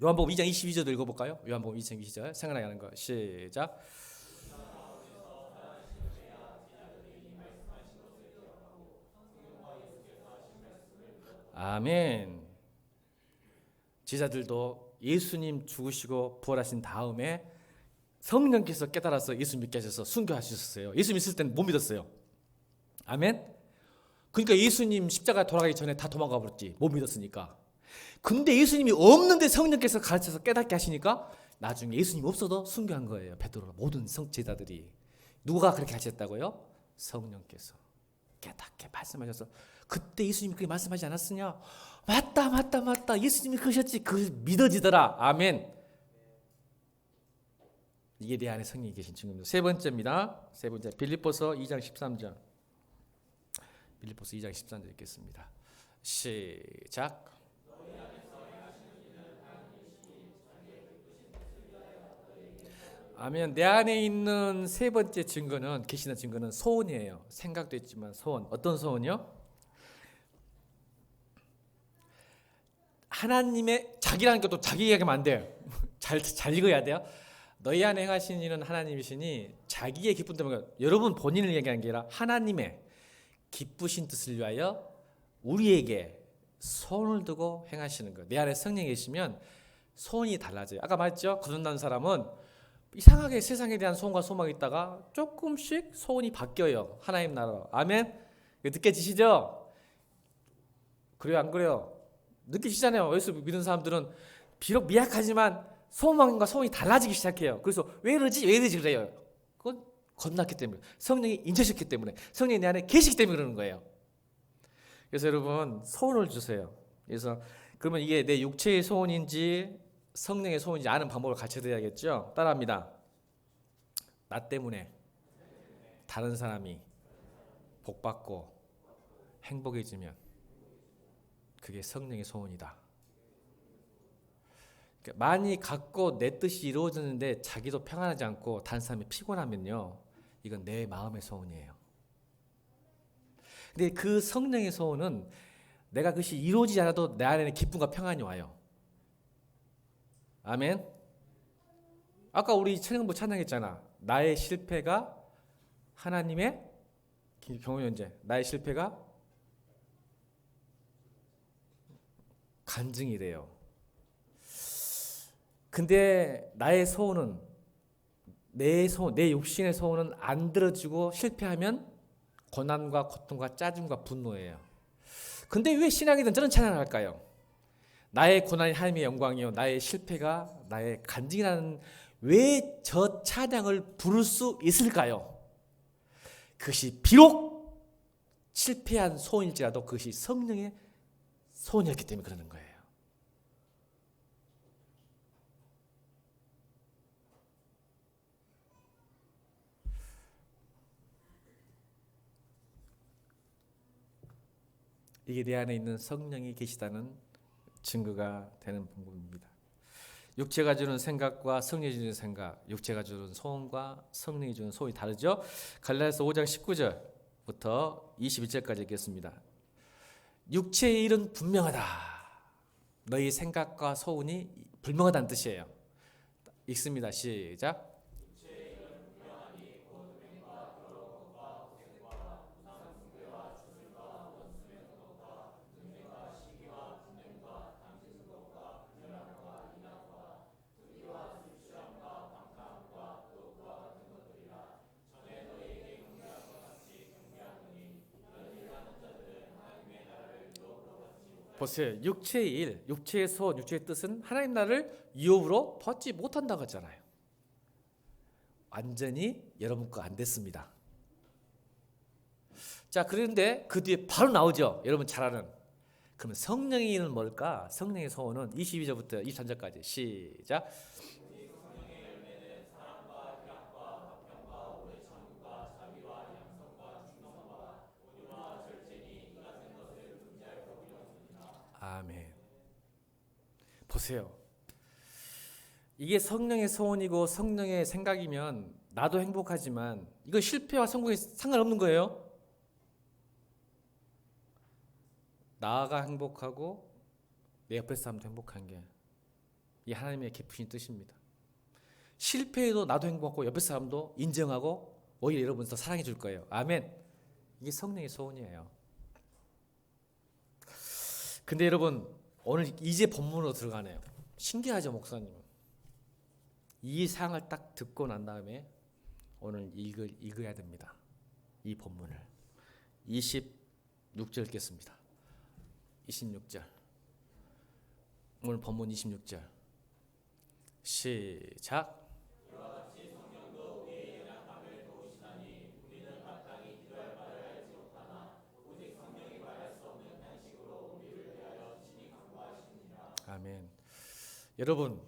요한복음 2장 22절 읽어볼까요? 요한복음 2장 22절 생각나게 하는 거 시작. 아멘. 제자들도 예수님 죽으시고 부활하신 다음에 성령께서 깨달아서 예수 믿게 하셔서 순교하셨어요. 예수 믿을 때는 못 믿었어요. 아멘. 그러니까 예수님 십자가 돌아가기 전에 다 도망가 버렸지. 못 믿었으니까. 근데 예수님이 없는데 성령께서 가르쳐서 깨닫게 하시니까 나중에 예수님 없어도 순교한 거예요. 베드로가 모든 제자들이. 누가 그렇게 하셨다고요? 성령께서 깨닫게 말씀하셔서. 그때 예수님이 그렇게 말씀하지 않았으냐? 맞다. 예수님이 그러셨지. 그 믿어지더라. 아멘. 이게 내 안에 성령이 계신 증거입니다. 세 번째입니다. 세 번째 빌립보서 2장 13절. 빌립보서 2장 13절 읽겠습니다. 시작. 아멘. 내 안에 있는 세 번째 증거는, 계시는 증거는 소원이에요. 생각도 있지만 소원. 어떤 소원이요? 하나님의, 자기라는 것도 자기 얘기하면 안 돼요. 잘 읽어야 돼요. 너희 안에 행하신 일은 하나님이시니 자기의 기쁨 때문에, 여러분 본인을 얘기하는 게 아니라 하나님의 기쁘신 뜻을 위하여 우리에게 소원을 두고 행하시는 것. 내 안에 성령이 계시면 소원이 달라져요. 아까 말했죠. 거듭난 사람은 이상하게 세상에 대한 소원과 소망이 있다가 조금씩 소원이 바뀌어요. 하나님 나라로. 아멘. 느껴지시죠? 그래요, 안 그래요? 느끼시잖아요. 예수 믿는 사람들은 비록 미약하지만 소망과 소원이 달라지기 시작해요. 그래서 왜 이러지? 왜 이러지? 그래요. 그건 겁났기 때문에, 성령이 인자셨기 때문에, 성령이 내 안에 계시기 때문에 그러는 거예요. 그래서 여러분 소원을 주세요. 그래서 그러면 이게 내 육체의 소원인지 성령의 소원인지 아는 방법을 가르쳐 드려야겠죠. 따라합니다. 나 때문에 다른 사람이 복받고 행복해지면 그게 성령의 소원이다. 그러니까 많이 갖고 내 뜻이 이루어졌는데 자기도 평안하지 않고 다른 사람이 피곤하면요, 이건 내 마음의 소원이에요. 근데 그 성령의 소원은 내가 그것이 이루어지지 않아도 내 안에는 기쁨과 평안이 와요. 아멘. 아까 우리 찬양부 찬양했잖아. 나의 실패가 하나님의 경호연재, 나의 실패가 간증이래요. 근데 나의 소원은, 내 소원, 내 육신의 소원은 안 들어지고 실패하면 고난과 고통과 짜증과 분노예요. 근데 왜 신앙이든 저런 찬양을 할까요? 나의 고난이 하나님의 영광이요, 나의 실패가 나의 간증이라는, 왜 저 찬양을 부를 수 있을까요? 그것이 비록 실패한 소원일지라도 그것이 성령의 소원이었기 때문에 그러는 거예요. 이게 내 안에 있는 성령이 계시다는 증거가 되는 방법입니다. 육체가 주는 생각과 성령이 주는 생각, 육체가 주는 소원과 성령이 주는 소원이 다르죠. 갈라디아서 5장 19절부터 21절까지 읽겠습니다. 육체의 일은 분명하다. 너희 생각과 소원이 불명하다는 뜻이에요. 읽습니다. 시작. 보세요. 육체의 일, 육체의 소원, 육체의 뜻은 하나님 나라를 유업으로 받지 못한다고 하잖아요. 완전히 여러분 거 안 됐습니다. 자, 그런데 그 뒤에 바로 나오죠. 여러분 잘 아는. 그러면 성령의 일은 뭘까? 성령의 소원은 22절부터 23절까지 시작. 아멘. 보세요. 이게 성령의 소원이고 성령의 생각이면 나도 행복하지만 이거 실패와 성공에 상관없는 거예요. 나가 행복하고 내 옆에 사람도 행복한 게 이 하나님의 깊으신 뜻입니다. 실패해도 나도 행복하고 옆에 사람도 인정하고 오히려 여러분 더 사랑해 줄 거예요. 아멘. 이게 성령의 소원이에요. 근데 여러분 오늘 이제 본문으로 들어가네요. 신기하죠, 목사님? 이 사항을 딱 듣고 난 다음에 오늘 읽어야 됩니다. 이 본문을 26절 읽겠습니다. 26절. 오늘 본문 26절. 시작. 아멘. 여러분,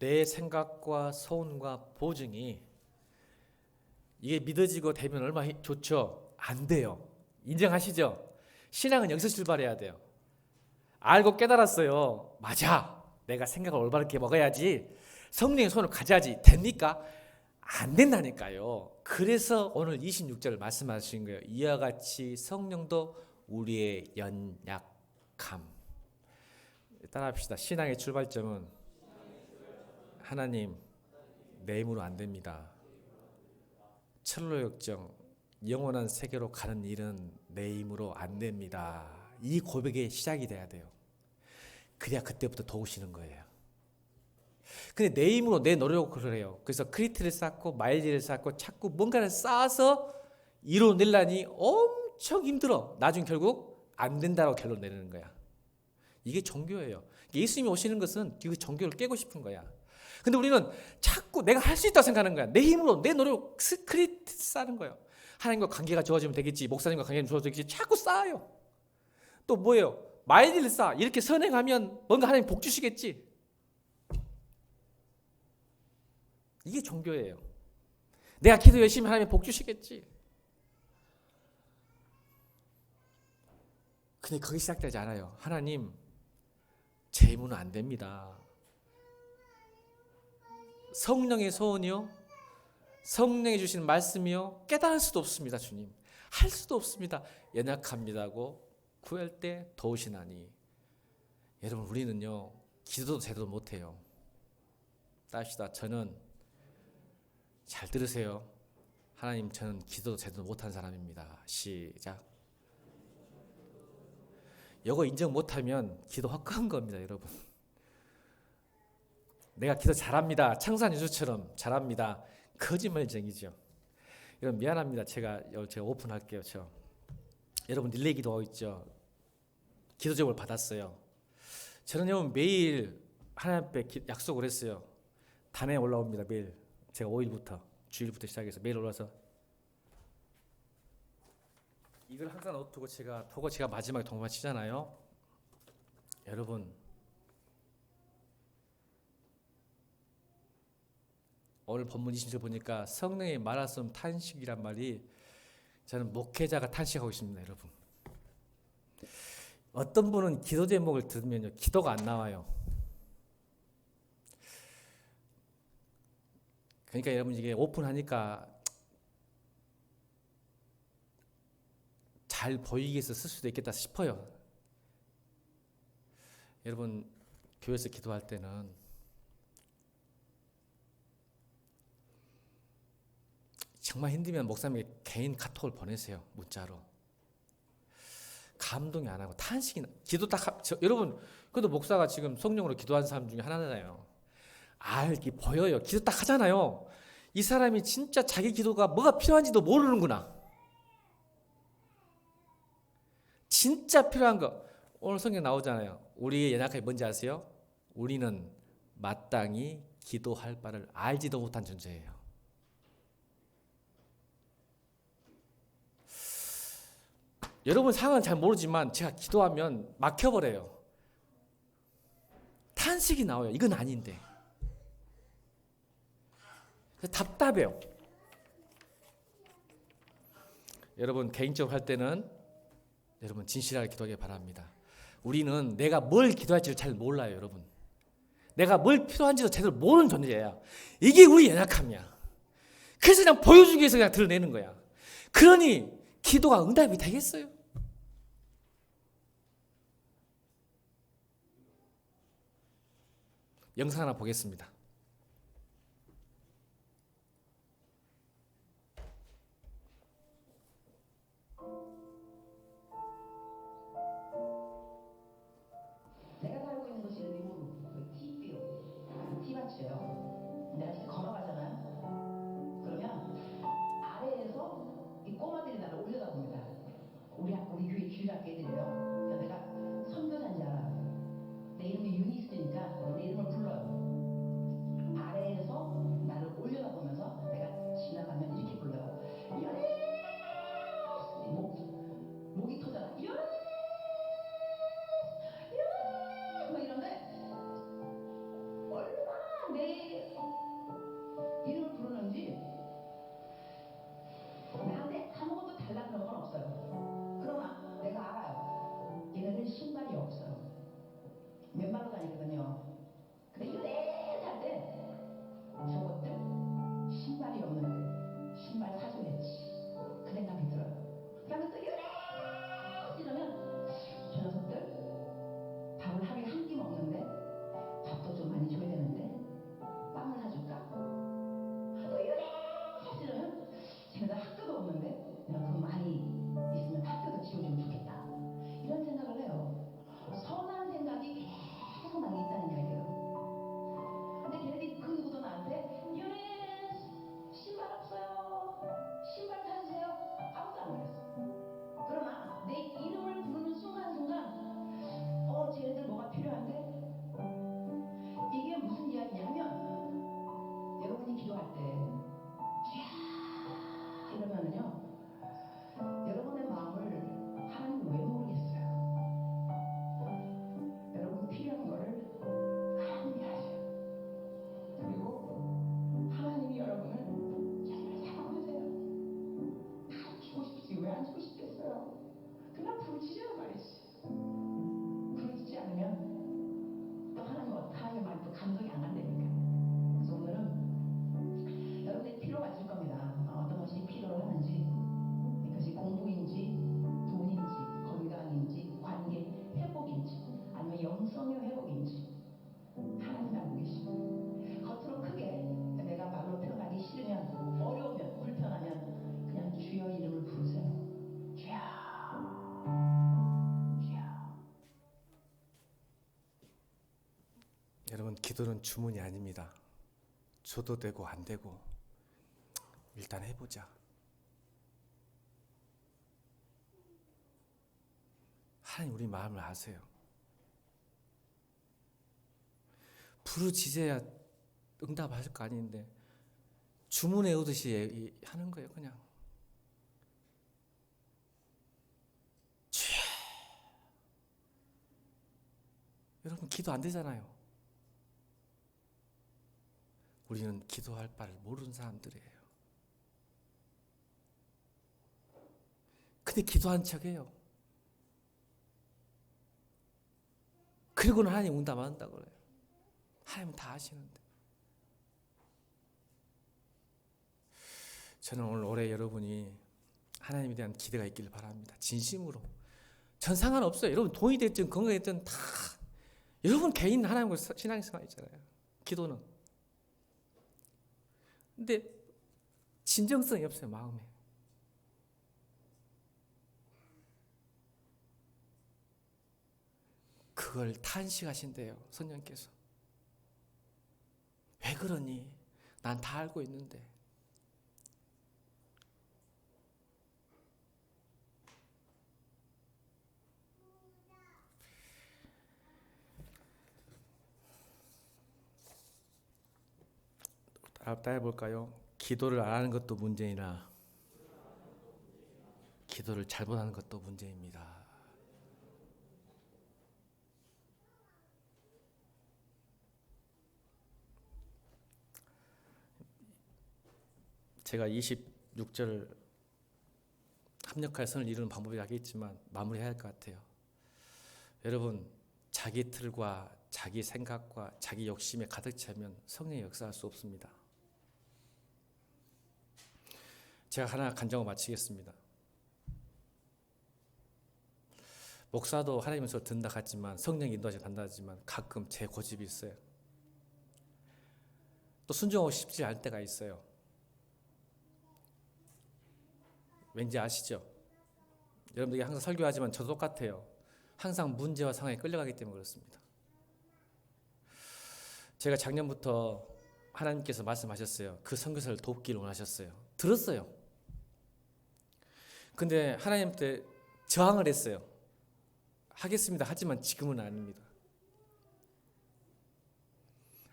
내 생각과 소원과 보증이 이게 믿어지고 되면 얼마나 좋죠? 안 돼요. 인정하시죠? 신앙은 여기서 출발해야 돼요. 알고 깨달았어요. 맞아. 내가 생각을 올바르게 먹어야지. 성령의 손을 가져야지. 됩니까? 안 된다니까요. 그래서 오늘 26절 말씀하신 거예요. 이와 같이 성령도 우리의 연약함. 따라합시다. 신앙의 출발점은 하나님, 내 힘으로 안 됩니다. 철로 역정, 영원한 세계로 가는 일은 내 힘으로 안 됩니다. 이 고백의 시작이 돼야 돼요. 그래야 그때부터 도우시는 거예요. 근데 내 힘으로 내 노력을 해요. 그래서 크리트를 쌓고 마일리를 쌓고 자꾸 뭔가를 쌓아서 이뤄내려니 엄청 힘들어. 나중 결국 안 된다고 결론 내리는 거야. 이게 종교예요. 예수님이 오시는 것은 그 종교를 깨고 싶은 거야. 근데 우리는 자꾸 내가 할 수 있다고 생각하는 거야. 내 힘으로, 내 노력, 스크립트 쌓는 거예요. 하나님과 관계가 좋아지면 되겠지, 목사님과 관계가 좋아지면 되겠지, 자꾸 쌓아요. 또 뭐예요? 마일리를 쌓아. 이렇게 선행하면 뭔가 하나님 복 주시겠지. 이게 종교예요. 내가 기도 열심히 하면 복 주시겠지. 근데 거기 시작되지 않아요. 하나님, 제 힘은 안 됩니다. 성령의 소원이요, 성령이 주시는 말씀이요, 깨달을 수도 없습니다. 주님, 할 수도 없습니다. 연약합니다고 구할 때 도우시나니. 여러분, 우리는요 기도도 제대로 못해요. 따시다. 저는, 잘 들으세요. 하나님, 저는 기도도 제대로 못한 사람입니다. 시작. 이거 인정 못하면 기도 헛간 겁니다. 여러분, 내가 기도 잘합니다, 창산 유수처럼 잘합니다, 거짓말쟁이죠. 여러분, 미안합니다. 제가 오픈할게요. 여러분, 릴레이 기도 있죠. 기도 제목을 받았어요. 저는 여러분 매일 하나님 앞에 약속을 했어요. 단에 올라옵니다. 매일. 제가 5일부터, 주일부터 시작해서 매일 올라서 이걸 항상 놓고 제가 마지막에 동반 치잖아요. 여러분, 오늘 본문 20절 보니까 성령의 말할 수 없는 탄식이란 말이, 저는 목회자가 탄식하고 있습니다. 여러분, 어떤 분은 기도 제목을 들으면요 기도가 안 나와요. 그러니까 여러분, 이게 오픈하니까 잘 보이기 위해서 쓸 수도 있겠다 싶어요. 여러분, 교회에서 기도할 때는 정말 힘들면 목사님에게 개인 카톡을 보내세요. 문자로. 감동이 안 하고 탄식이 기도 여러분, 그래도 목사가 지금 성령으로 기도한 사람 중에 하나잖아요. 이게 보여요. 기도 딱 하잖아요. 이 사람이 진짜 자기 기도가 뭐가 필요한지도 모르는구나. 진짜 필요한 거. 오늘 성경 나오잖아요. 우리의 연약함이 뭔지 아세요? 우리는 마땅히 기도할 바를 알지도 못한 존재예요. 여러분 상황은 잘 모르지만 제가 기도하면 막혀버려요. 탄식이 나와요. 이건 아닌데. 답답해요. 여러분, 개인적으로 할 때는 여러분 진실하게 기도하기 바랍니다. 우리는 내가 뭘 기도할지를 잘 몰라요. 여러분, 내가 뭘 필요한지도 제대로 모르는 존재야. 이게 우리 연약함이야. 그래서 그냥 보여주기 위해서 그냥 드러내는 거야. 그러니 기도가 응답이 되겠어요? 영상 하나 보겠습니다. 내가 살고 있는 곳이 리모르 티비오 티밭이에요. 내가 지금 걸어가잖아요. 그러면 아래에서 이 꼬마들이 나를 올려다봅니다. 우리 교회 주일학교 애들이에요. 그래서 내가 선교사인지 알아요. 내 이름이 유니스니까 내 이름을 불러요. 아래에서 나를 올려다보면서 내가 지나가면 이렇게 불러요. 연애 목이 터져라. 연애 막 이런데 얼마나 내 이름을 부르는지 나한테 아무것도 달라는 건 없어요. 그러나 내가 알아요. 얘네들 신발이 없어요. 맨발로 다니거든요. 근데 이래 살때 저것들 신발이 없는데 신발 사줘야지 그 생각이 들어요. 그러면 또 이래 이러면 저 녀석들 밥을 하루에 한 끼 먹는데 밥도 좀 많이 줘야 되는데 여러분, 기도는 주문이 아닙니다. 줘도 되고 안 되고 일단 해보자. 하나님 우리 마음을 아세요. 부르짖어야 응답하실 거 아닌데 주문에 오듯이 하는 거예요. 그냥 주여. 여러분, 기도 안 되잖아요. 우리는 기도할 바를 모르는 사람들이에요. 근데 기도한 척해요. 그리고는 하나님 응답 안 한다고 그래요. 하나님은 다 아시는데. 저는 오늘 올해 여러분이 하나님에 대한 기대가 있기를 바랍니다. 진심으로. 전 상관없어요. 여러분 돈이 됐든 건강이 됐든 다 여러분 개인 하나님과 신앙생활 있잖아요. 기도는. 근데 진정성이 없어요. 마음에. 그걸 탄식하신대요. 성령께서. 왜 그러니? 난 다 알고 있는데. 따라해볼까요? 기도를 안 하는 것도 문제이나 기도를 잘못하는 것도 문제입니다. 제가 26절 합력할 선을 이루는 방법이 하겠지만 마무리해야 할 것 같아요. 여러분, 자기 틀과 자기 생각과 자기 욕심에 가득 차면 성령이 역사할 수 없습니다. 제가 하나 간증을 마치겠습니다. 목사도 하나님께서 든다 하지만 성령이 인도하시 단다 하지만 가끔 제 고집이 있어요. 또 순종하고 싶지 않을 때가 있어요. 왠지 아시죠? 여러분들이 항상 설교하지만 저도 똑같아요. 항상 문제와 상황에 끌려가기 때문에 그렇습니다. 제가 작년부터 하나님께서 말씀하셨어요. 그 선교사를 돕기를 원하셨어요. 들었어요. 근데 하나님한테 저항을 했어요. 하겠습니다. 하지만 지금은 아닙니다.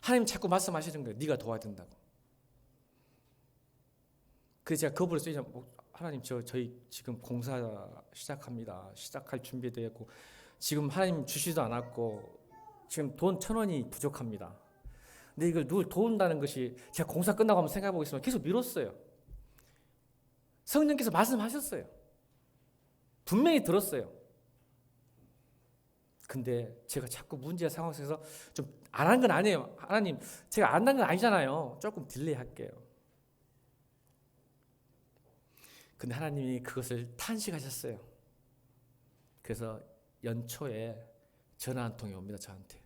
하나님 자꾸 말씀하시는 거예요. 네가 도와야 된다고. 그래서 제가 거부를 쓰자. 하나님 저희 지금 공사 시작합니다. 시작할 준비되었고 지금 하나님 주시지도 않았고 지금 돈 1,000원이 부족합니다. 근데 이걸 누굴 도운다는 것이 제가 공사 끝나고 한번 생각해 보겠습니다. 계속 미뤘어요. 성령께서 말씀하셨어요. 분명히 들었어요. 근데 제가 자꾸 문제의 상황 속에서 좀 안 한 건 아니에요. 하나님, 제가 안 한 건 아니잖아요. 조금 딜레이 할게요. 근데 하나님이 그것을 탄식하셨어요. 그래서 연초에 전화 한 통이 옵니다. 저한테.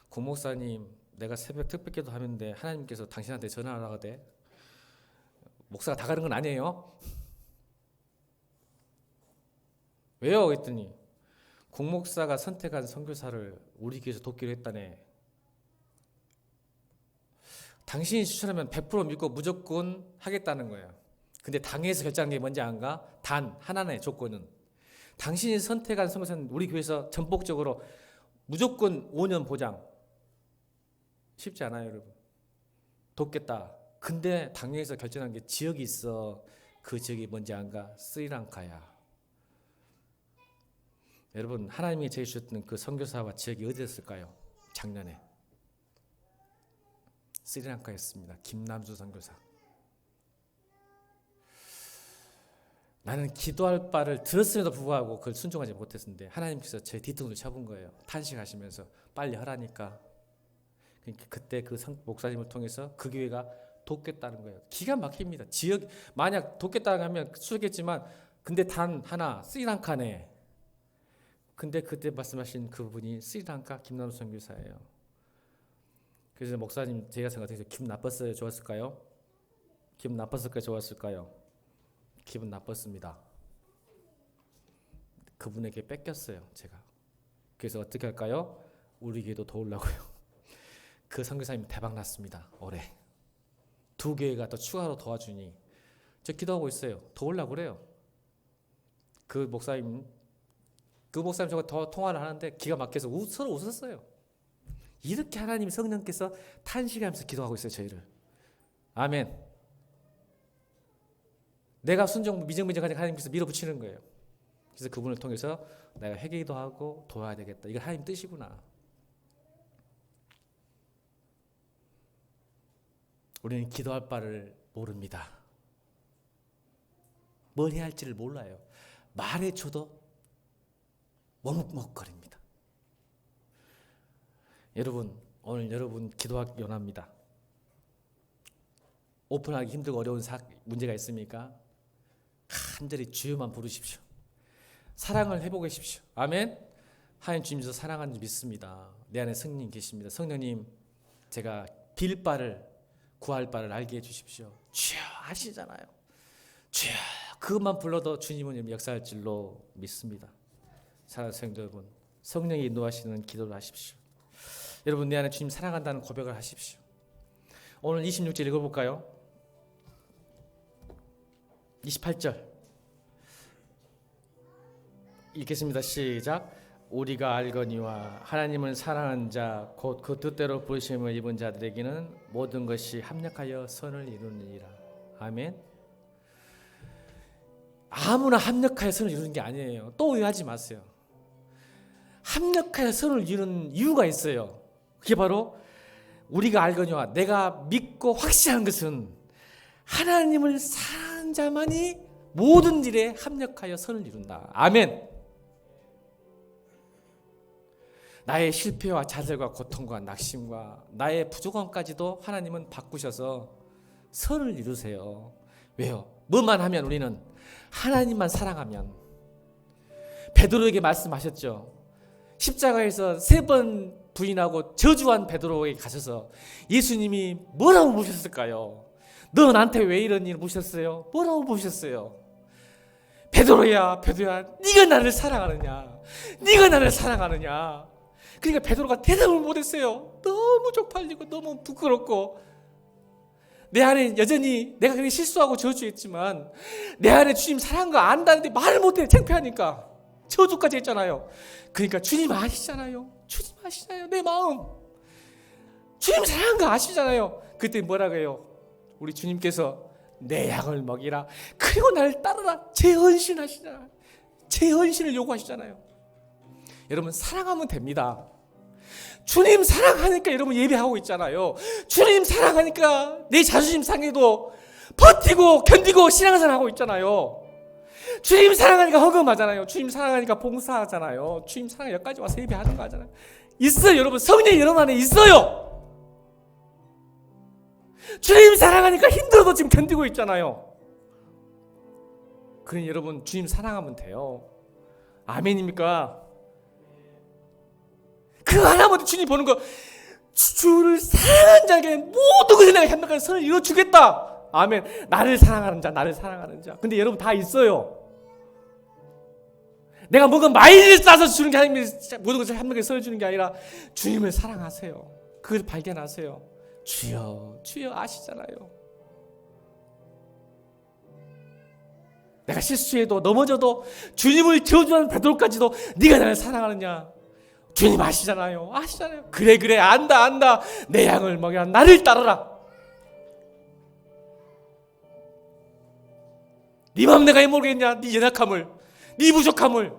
고 목사님, 내가 새벽 특별기도 하는데 하나님께서 당신한테 전화하라고 돼. 목사가 다 가는 건 아니에요. 왜요? 그랬더니 고 목사가 선택한 선교사를 우리 교회에서 돕기로 했다네. 당신이 추천하면 100% 믿고 무조건 하겠다는 거예요. 근데 당에서 결정한 게 뭔지 안가? 단 하나의 조건은 당신이 선택한 선교사는 우리 교회에서 전폭적으로 무조건 5년 보장. 쉽지 않아요, 여러분. 돕겠다. 근데 당에서 결정한 게 지역이 있어. 그 지역이 뭔지 안가? 스리랑카야. 여러분, 하나님이 제게 주셨던 그 선교사와 지역이 어디였을까요? 작년에 스리랑카였습니다. 김남주 선교사. 나는 기도할 바를 들었음에도 불구하고 그걸 순종하지 못했는데 하나님께서 제 뒤통수를 쳐본 거예요. 탄식하시면서 빨리 하라니까. 그러니까 그때 그 목사님을 통해서 그 교회가 돕겠다는 거예요. 기가 막힙니다. 지역 만약 돕겠다고 하면 수겠지만 근데 단 하나 스리랑카네. 근데 그때 말씀하신 그분이 스리랑카 김남수 선교사예요. 그래서 목사님 제가 생각해서 기분 나빴어요? 좋았을까요? 기분 나빴을까요? 좋았을까요? 기분 나빴습니다. 그분에게 뺏겼어요, 제가. 그래서 어떻게 할까요? 우리 교회도 도우려고요. 그 선교사님 대박 났습니다. 올해 2교회가 또 추가로 도와주니 저 기도하고 있어요. 도우려고 그래요. 그 목사님 저거 더 통화를 하는데 기가 막혀서 서로 웃었어요. 이렇게 하나님 성령께서 탄식하면서 기도하고 있어요. 저희를. 아멘. 내가 순종 미정미정하게 하나님께서 밀어붙이는 거예요. 그래서 그분을 통해서 내가 회개도 하고 도와야 되겠다. 이거 하나님 뜻이구나. 우리는 기도할 바를 모릅니다. 뭘 해야 할지를 몰라요. 말해줘도 머뭇머뭇거립니다. 여러분, 오늘 여러분 기도하기 원합니다. 오픈하기 힘들고 어려운 문제가 있습니까? 간절히 주여만 부르십시오. 사랑을 해보십시오. 아멘. 하나님 주님 저 사랑하는 줄 믿습니다. 내 안에 성령 계십니다. 성령님, 제가 빌 바를 구할 바를 알게 해주십시오. 주여 아시잖아요. 주여 그것만 불러도 주님은 역사할 줄로 믿습니다. 사랑하는 성도 여러분, 성령이 인도하시는 기도를 하십시오. 여러분 내 안에 주님 사랑한다는 고백을 하십시오. 오늘 26절 읽어볼까요? 28절 읽겠습니다. 시작. 우리가 알거니와 하나님을 사랑하는 자 곧 그 뜻대로 부르심을 입은 자들에게는 모든 것이 합력하여 선을 이루느니라. 아멘. 아무나 합력하여 선을 이루는 게 아니에요. 또 오해하지 마세요. 합력하여 선을 이루는 이유가 있어요. 그게 바로 우리가 알거니와 내가 믿고 확신한 것은 하나님을 사랑하는 자만이 모든 일에 합력하여 선을 이룬다. 아멘. 나의 실패와 좌절과 고통과 낙심과 나의 부족함까지도 하나님은 바꾸셔서 선을 이루세요. 왜요? 뭐만 하면 우리는 하나님만 사랑하면. 베드로에게 말씀하셨죠. 십자가에서 3번 부인하고 저주한 베드로에게 가셔서 예수님이 뭐라고 물으셨을까요? 너 나한테 왜 이런 일을 물으셨어요? 뭐라고 물으셨어요? 베드로야, 네가 나를 사랑하느냐? 네가 나를 사랑하느냐? 그러니까 베드로가 대답을 못했어요. 너무 쪽팔리고 너무 부끄럽고 내 안에 여전히 내가 그렇게 실수하고 저주했지만 내 안에 주님 사랑한 거 안다는데 말을 못해. 창피하니까 저주까지 했잖아요. 그러니까 주님 아시잖아요. 주님 아시잖아요. 내 마음 주님 사랑한 거 아시잖아요. 그때 뭐라고 해요? 우리 주님께서 내 양을 먹이라 그리고 나를 따르라 재헌신하시잖아요. 재헌신을 요구하시잖아요. 여러분 사랑하면 됩니다. 주님 사랑하니까 여러분 예배하고 있잖아요. 주님 사랑하니까 내 자존심 상해도 버티고 견디고 신앙생활 하고 있잖아요. 주님 사랑하니까 헌금하잖아요. 주님 사랑하니까 봉사하잖아요. 주님 사랑하니까 여기까지 와서 예배하는 거 하잖아요. 있어요. 여러분 성령이 여러분 안에 있어요. 주님 사랑하니까 힘들어도 지금 견디고 있잖아요. 그러니 여러분 주님 사랑하면 돼요. 아멘입니까? 그거 하나만 주님 보는 거 주를 사랑하는 자에게 모든 것을 내가 협력하는 선을 이루어주겠다. 아멘. 나를 사랑하는 자, 나를 사랑하는 자. 근데 여러분 다 있어요. 내가 뭔가 마일을 싸서 주는 게 하나님이 모든 것을 협력하게 선을 주는 게 아니라 주님을 사랑하세요. 그걸 발견하세요. 주여, 주여 아시잖아요. 내가 실수해도 넘어져도 주님을 저주하는 베드로까지도 네가 나를 사랑하느냐? 주님 아시잖아요. 아시잖아요. 그래 안다. 내 양을 먹여 나를 따르라. 네 마음 내가 모르겠냐? 네 연약함을, 네 부족함을.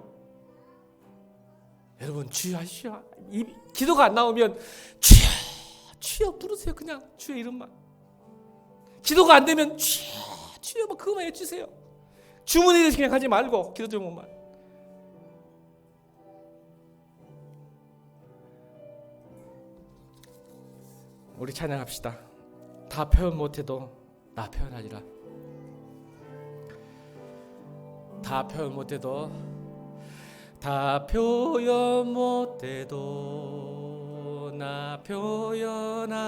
여러분 주여 아시죠? 기도가 안 나오면 주여 부르세요. 그냥 주여 이름만. 기도가 안 되면 주여 막 그거만 해주세요. 주문에 대해서 그냥 하지 말고 기도 제목만. 우리 찬양합시다. 다 표현 못해도 나 표현하리라. 다 표현 못해도 다 표현 못해도 나 표현하리라.